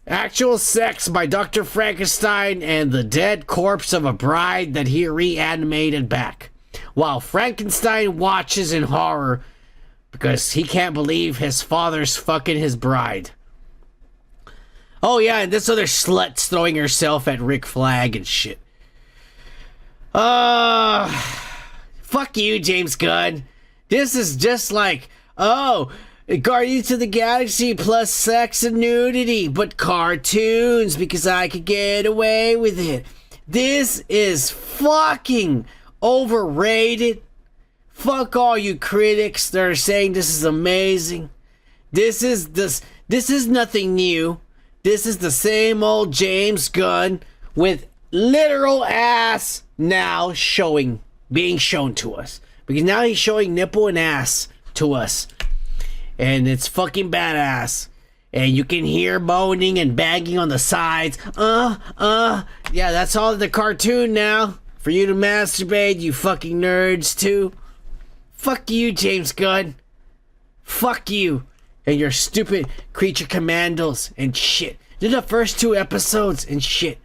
Actual sex by Dr. Frankenstein and the dead corpse of a bride that he reanimated back. While Frankenstein watches in horror because he can't believe his father's fucking his bride. Oh yeah, and this other slut's throwing herself at Rick Flag and shit. Fuck you, James Gunn. This is just like, oh, Guardians of the Galaxy plus sex and nudity, but cartoons because I could get away with it. This is fucking overrated. Fuck all you critics that are saying this is amazing. This is nothing new. This is the same old James Gunn with literal ass now being shown to us. Because now he's showing nipple and ass to us. And it's fucking badass. And you can hear moaning and banging on the sides. Yeah, that's all in the cartoon now. For you to masturbate, you fucking nerds too. Fuck you, James Gunn. Fuck you. And your stupid creature commandos and shit. They're the first 2 episodes and shit.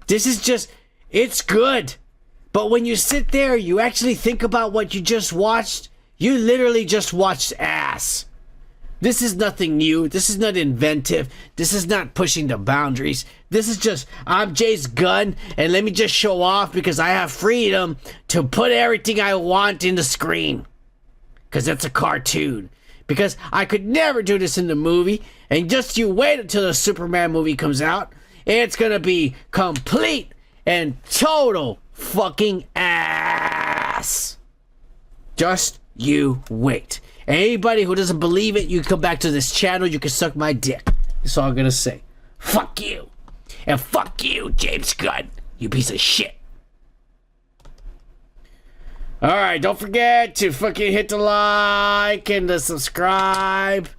This is just, it's good. But when you sit there, you actually think about what you just watched. You literally just watched ass. This is nothing new. This is not inventive. This is not pushing the boundaries. This is just, I'm James Gunn, and let me just show off because I have freedom to put everything I want in the screen. Because it's a cartoon. Because I could never do this in the movie. And just you wait until the Superman movie comes out. It's gonna be complete and total fucking ass. Just you wait. Anybody who doesn't believe it, you can come back to this channel. You can suck my dick. That's all I'm gonna say. Fuck you. And fuck you, James Gunn. You piece of shit. Alright, don't forget to fucking hit the like and the subscribe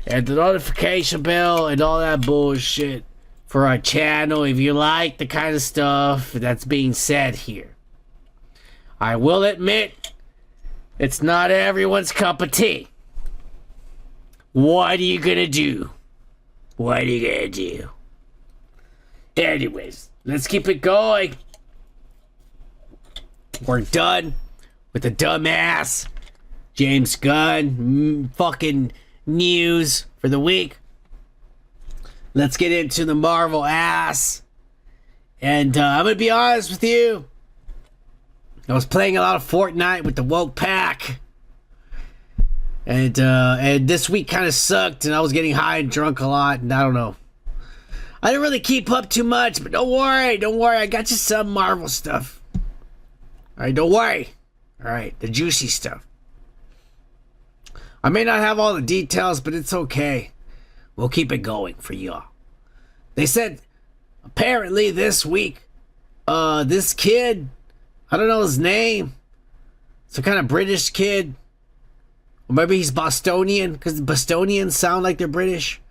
and the notification bell and all that bullshit for our channel if you like the kind of stuff that's being said here. I will admit, it's not everyone's cup of tea. What are you gonna do? What are you gonna do? Anyways, let's keep it going. We're done with the dumbass James Gunn fucking news for the week. Let's get into the Marvel ass. And I'm gonna be honest with you. I was playing a lot of Fortnite with the woke pack. And this week kind of sucked, and I was getting high and drunk a lot, and I don't know. I didn't really keep up too much, but don't worry, I got you some Marvel stuff. Alright, don't worry. Alright, the juicy stuff. I may not have all the details, but it's okay. We'll keep it going for y'all. They said, apparently this week, this kid, I don't know his name, some kind of British kid, or maybe he's Bostonian, because the Bostonians sound like they're British.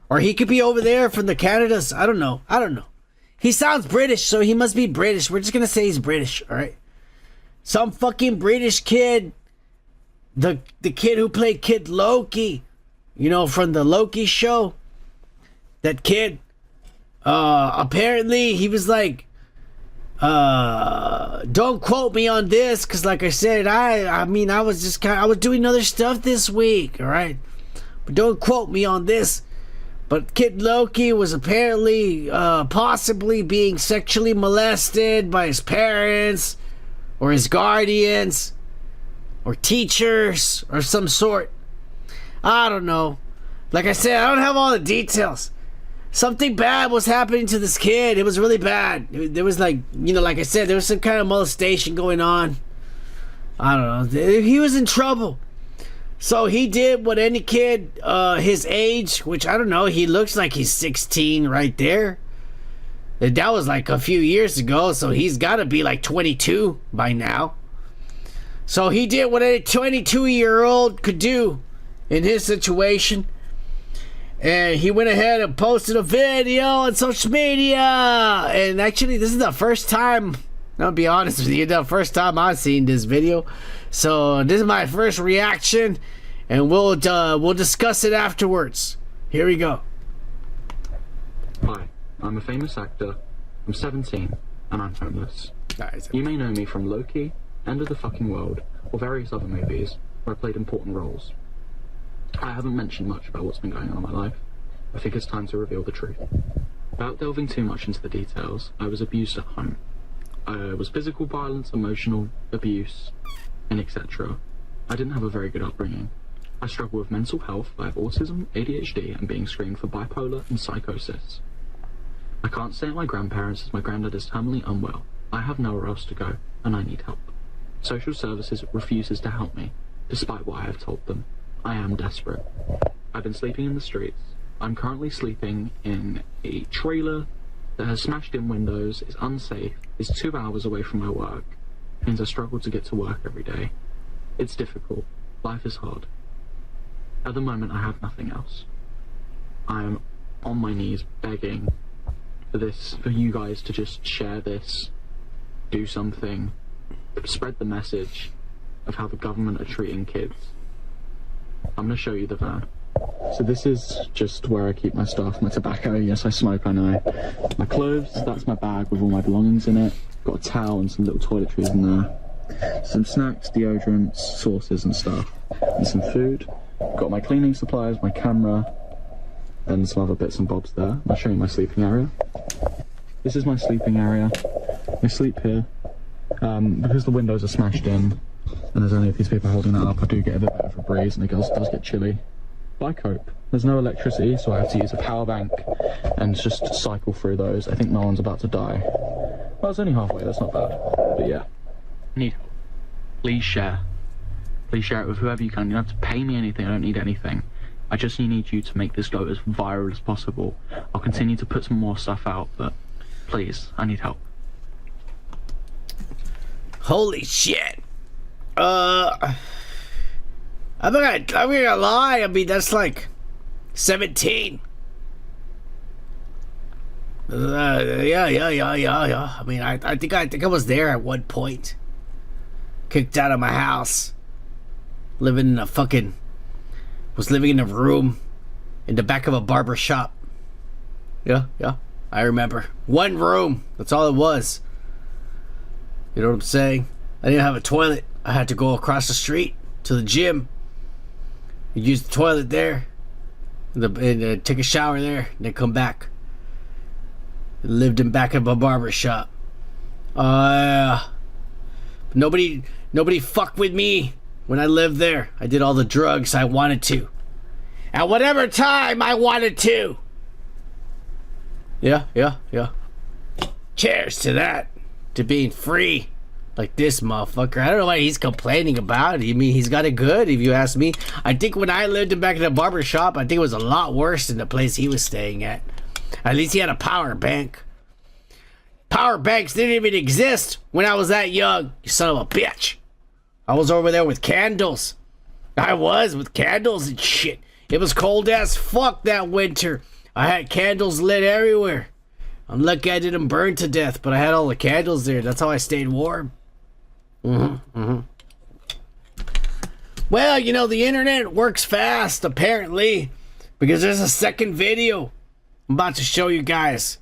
Or he could be over there from the Canadas. I don't know. He sounds British, so he must be British. We're just going to say he's British, alright? Some fucking British kid, the kid who played Kid Loki, you know, from the Loki show. That kid, apparently he was like, don't quote me on this, because like I said, I mean, I was doing other stuff this week, alright? But don't quote me on this. But Kid Loki was apparently, possibly being sexually molested by his parents, or his guardians, or teachers, or some sort. I don't know. Like I said, I don't have all the details. Something bad was happening to this kid. It was really bad. There was like, you know, like I said, there was some kind of molestation going on. I don't know. He was in trouble. So he did what any kid his age, which I don't know, he looks like he's 16 right there. That was like a few years ago, so he's got to be like 22 by now. So he did what a 22-year-old could do in his situation. And he went ahead and posted a video on social media. And actually, this is the first time, I'll be honest with you, the first time I've seen this video. So this is my first reaction, and we'll discuss it afterwards. Here we go. Hi, I'm a famous actor. I'm 17, and I'm homeless. You may know me from Loki, End of the Fucking World, or various other movies where I played important roles. I haven't mentioned much about what's been going on in my life. I think it's time to reveal the truth. Without delving too much into the details, I was abused at home. I was physical violence, emotional abuse, and etc. I didn't have a very good upbringing. I struggle with mental health. I have autism, ADHD, and being screened for bipolar and psychosis. I can't stay at my grandparents as my granddad is terminally unwell. I have nowhere else to go, and I need help. Social services refuses to help me, despite what I have told them. I am desperate. I've been sleeping in the streets. I'm currently sleeping in a trailer that has smashed in windows, is unsafe, is 2 hours away from my work, means I struggle to get to work every day. It's difficult. Life is hard. At the moment, I have nothing else. I am on my knees begging for you guys to just share this, do something, spread the message of how the government are treating kids. I'm going to show you the van. So this is just where I keep my stuff. My tobacco, yes I smoke, I know. My clothes, that's my bag with all my belongings in it. Got a towel and some little toiletries in there. Some snacks, deodorants, sauces and stuff. And some food. Got my cleaning supplies, my camera, and some other bits and bobs there. I'll show you my sleeping area. This is my sleeping area. I sleep here. Because the windows are smashed in, and there's only a few people holding that up, I do get a bit of a breeze and it does get chilly. But I cope. There's no electricity, so I have to use a power bank and just cycle through those. I think no one's about to die. Well, it's only halfway, that's not bad. But yeah. Need help. Please share. Please share it with whoever you can. You don't have to pay me anything, I don't need anything. I just need you to make this go as viral as possible. I'll continue to put some more stuff out, but please, I need help. Holy shit. I'm not gonna lie. I mean, that's like 17. Yeah. I mean, I think I was there at one point. Kicked out of my house. Was living in a room in the back of a barber shop. Yeah. I remember. One room. That's all it was. You know what I'm saying? I didn't have a toilet. I had to go across the street to the gym. Use the toilet there. And take a shower there. And then come back. Lived in back of a barber shop. Nobody fucked with me when I lived there. I did all the drugs I wanted to. At whatever time I wanted to. Yeah. Cheers to that. To being free. Like this motherfucker. I don't know what he's complaining about. I mean, he's got it good, if you ask me. I think when I lived in back in the barber shop, I think it was a lot worse than the place he was staying at. At least he had a power bank. Power banks didn't even exist when I was that young. You son of a bitch. I was over there with candles. I was with candles and shit. It was cold as fuck that winter. I had candles lit everywhere. I'm lucky I didn't burn to death, but I had all the candles there. That's how I stayed warm. Well, you know, the internet works fast, apparently, because there's a second video I'm about to show you guys.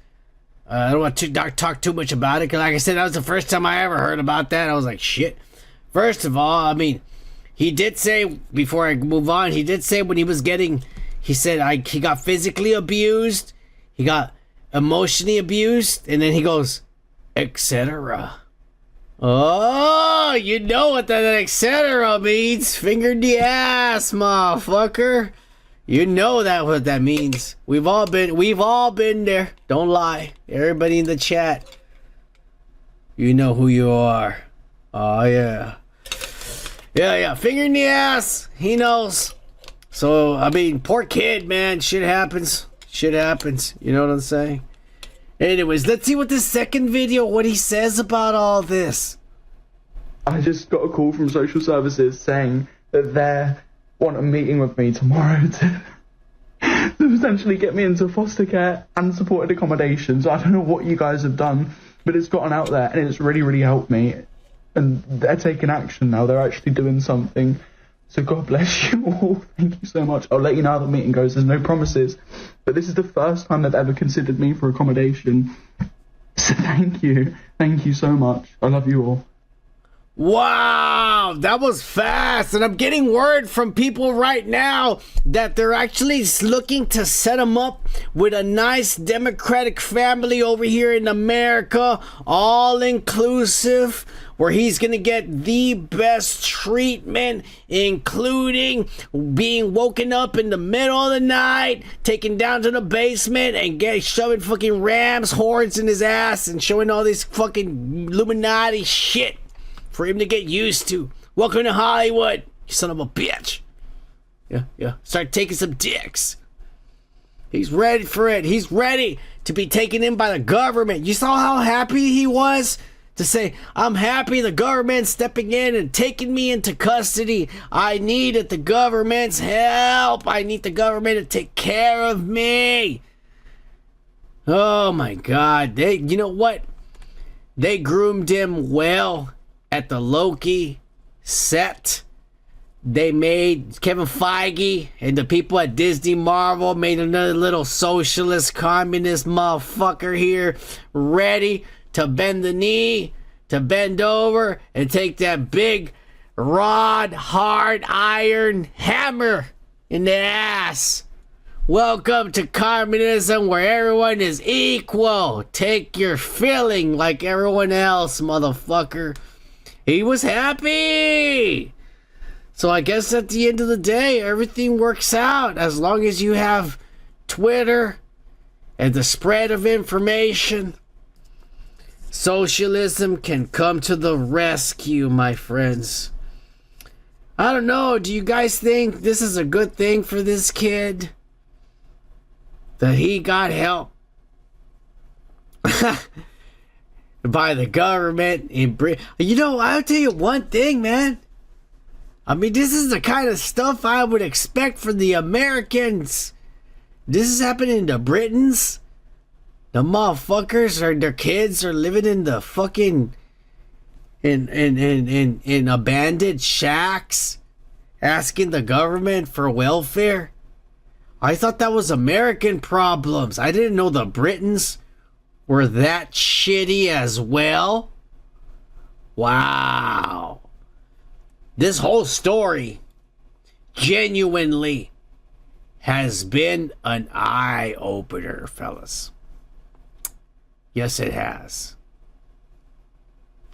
I don't want to talk too much about it, because like I said, that was the first time I ever heard about that. I was like, shit. First of all, I mean, he did say, before I move on, he did say when he was getting, he said he got physically abused, he got emotionally abused, and then he goes, etc. Oh, you know what that etc. means. Finger in the ass, motherfucker. You know what that means. We've all been there. Don't lie. Everybody in the chat. You know who you are. Oh yeah. Yeah. Finger in the ass. He knows. So, I mean, poor kid, man. Shit happens. You know what I'm saying? Anyways, let's see what the second video, what he says about all this. I just got a call from social services saying that they want a meeting with me tomorrow to essentially get me into foster care and supported accommodation. So I don't know what you guys have done, but it's gotten out there and it's really, really helped me. And they're taking action now. They're actually doing something. So God bless you all. Thank you so much. I'll let you know how the meeting goes. There's no promises. But this is the first time they've ever considered me for accommodation. So thank you. Thank you so much. I love you all. Wow, that was fast. And I'm getting word from people right now that they're actually looking to set him up with a nice democratic family over here in America, all inclusive, where he's gonna get the best treatment, including being woken up in the middle of the night, taken down to the basement, and shoving fucking ram's horns in his ass and showing all this fucking Illuminati shit for him to get used to. Welcome to Hollywood, you son of a bitch. Yeah. Start taking some dicks. He's ready for it. He's ready to be taken in by the government. You saw how happy he was to say, I'm happy the government's stepping in and taking me into custody. I needed the government's help. I need the government to take care of me. Oh my God. You know what? They groomed him well at the Loki set. They made Kevin Feige and the people at Disney Marvel made another little socialist communist motherfucker here ready to bend the knee, to bend over and take that big rod hard iron hammer in the ass. Welcome to communism where everyone is equal. Take your filling like everyone else, motherfucker. He was happy. So I guess at the end of the day, everything works out as long as you have Twitter and the spread of information. Socialism can come to the rescue, my friends. I don't know. Do you guys think this is a good thing for this kid? That he got help by the government in Britain. You know, I'll tell you one thing, man. I mean, this is the kind of stuff I would expect from the Americans. This is happening to Britons. The motherfuckers or their kids are living in the fucking in abandoned shacks, asking the government for welfare. I thought that was American problems. I didn't know the Britons were that shitty as well. Wow. This whole story genuinely has been an eye-opener, fellas. Yes, it has.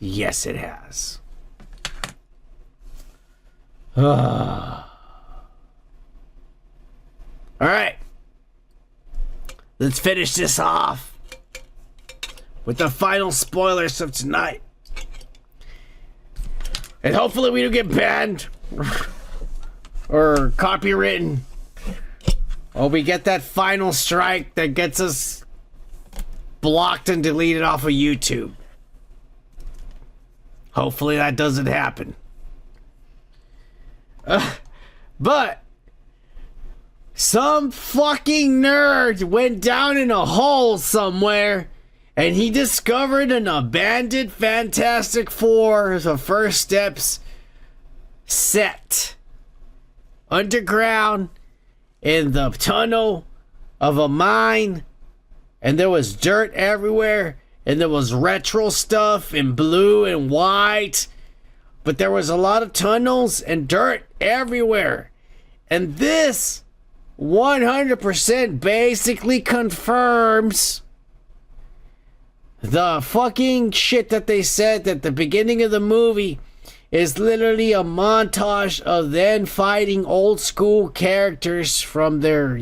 Yes, it has. All right. Let's finish this off with the final spoilers of tonight. And hopefully we don't get banned or copywritten. Or we get that final strike that gets us blocked and deleted off of YouTube. Hopefully that doesn't happen. But some fucking nerd went down in a hole somewhere and he discovered an abandoned Fantastic Four, the First Steps set underground in the tunnel of a mine, and there was dirt everywhere, and there was retro stuff in blue and white, but there was a lot of tunnels and dirt everywhere. And this 100% basically confirms the fucking shit that they said at the beginning of the movie is literally a montage of them fighting old school characters from their,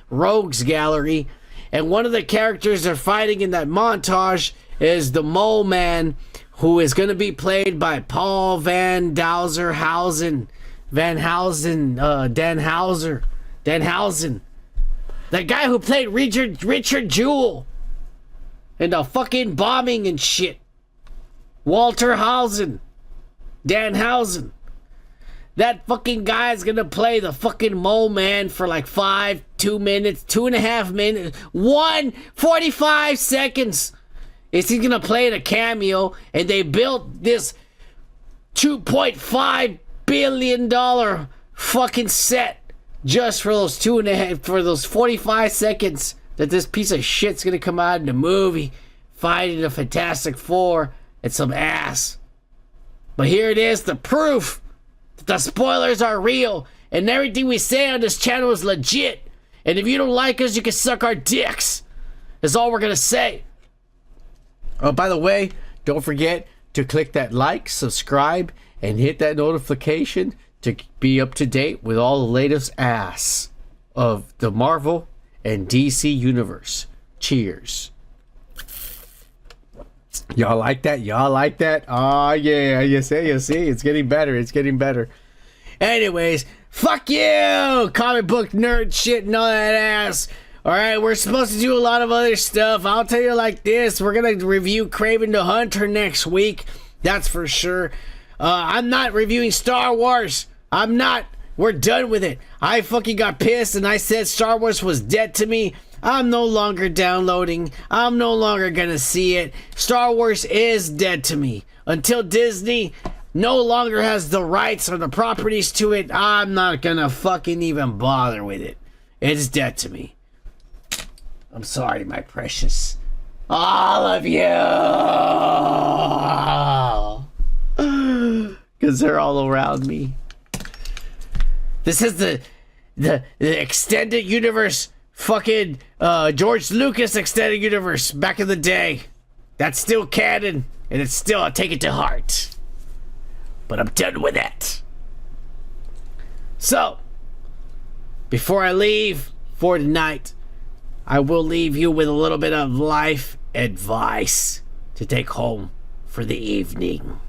rogues gallery. And one of the characters they're fighting in that montage is the Mole Man, who is going to be played by Paul Danhausen. The guy who played Richard Jewell in the fucking bombing and shit. Walter Hausen. Danhausen. That fucking guy is gonna play the fucking Mole Man for like 2 minutes, 2.5 minutes, 45 seconds. Is he gonna play in a cameo? And they built this $2.5 billion fucking set just for those 45 seconds that this piece of shit's gonna come out in the movie, fighting the Fantastic Four and some ass. But here it is, the proof that the spoilers are real and everything we say on this channel is legit. And if you don't like us, you can suck our dicks. That's all we're gonna say. Oh, by the way, don't forget to click that like, subscribe, and hit that notification to be up to date with all the latest ass of the Marvel and DC universe. Cheers. Y'all like that? Y'all like that? Oh, yeah. You see? It's getting better. It's getting better. Anyways, fuck you! Comic book nerd shit and all that ass. Alright, we're supposed to do a lot of other stuff. I'll tell you like this. We're going to review Kraven the Hunter next week. That's for sure. I'm not reviewing Star Wars. I'm not. We're done with it. I fucking got pissed and I said Star Wars was dead to me. I'm no longer downloading. I'm no longer gonna see it. Star Wars is dead to me. Until Disney no longer has the rights or the properties to it, I'm not gonna fucking even bother with it. It's dead to me. I'm sorry, my precious. All of you! Because they're all around me. This is the extended universe. Fucking George Lucas extended universe back in the day. That's still canon, and it's still, I take it to heart. But I'm done with that. So, before I leave for tonight, I will leave you with a little bit of life advice to take home for the evening.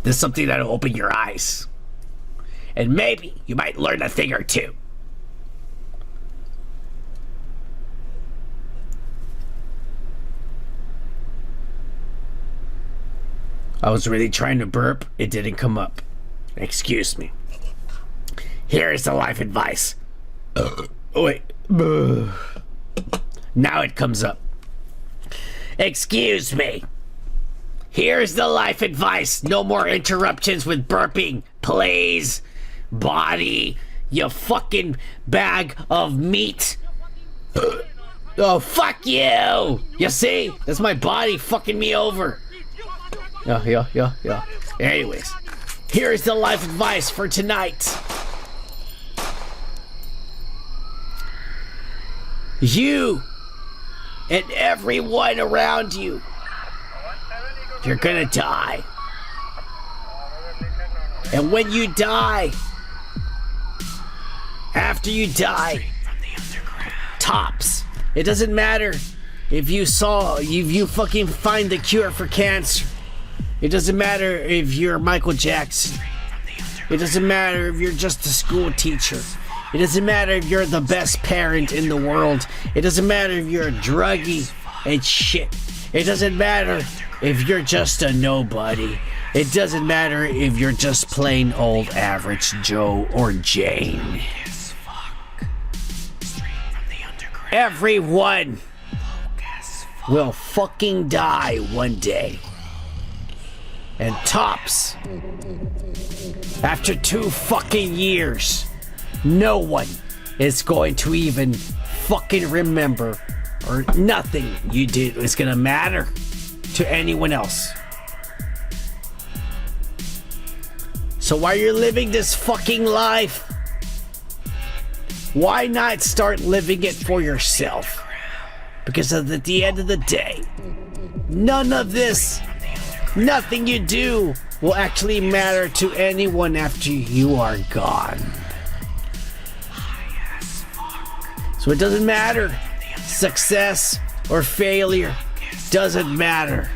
This is something that'll open your eyes. And maybe you might learn a thing or two. I was really trying to burp. It didn't come up. Excuse me. Here is the life advice. Wait. Now it comes up. Excuse me. Here's the life advice. No more interruptions with burping. Please. Body. You fucking bag of meat. Oh, fuck you. You see? That's my body fucking me over. Yeah. Anyways. Here's the life advice for tonight. You and everyone around you, you're gonna die. And when you die, after you die, tops. It doesn't matter if you fucking find the cure for cancer. It doesn't matter if you're Michael Jackson. It doesn't matter if you're just a school teacher. It doesn't matter if you're the best parent in the world. It doesn't matter if you're a druggie and shit. It doesn't matter if you're just a nobody. It doesn't matter if you're just plain old average Joe or Jane. Everyone will fucking die one day. And tops, after 2 fucking years, no one is going to even fucking remember, or nothing you did is gonna matter to anyone else. So while you're living this fucking life, why not start living it for yourself? Because at the end of the day, none of this, nothing you do will actually matter to anyone after you are gone. So it doesn't matter. Success or failure doesn't matter.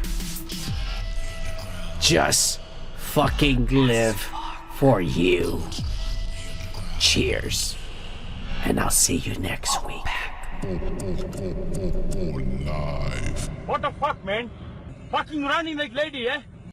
Just fucking live for you. Cheers. And I'll see you next week. What the fuck, man? Fucking running like lady, eh?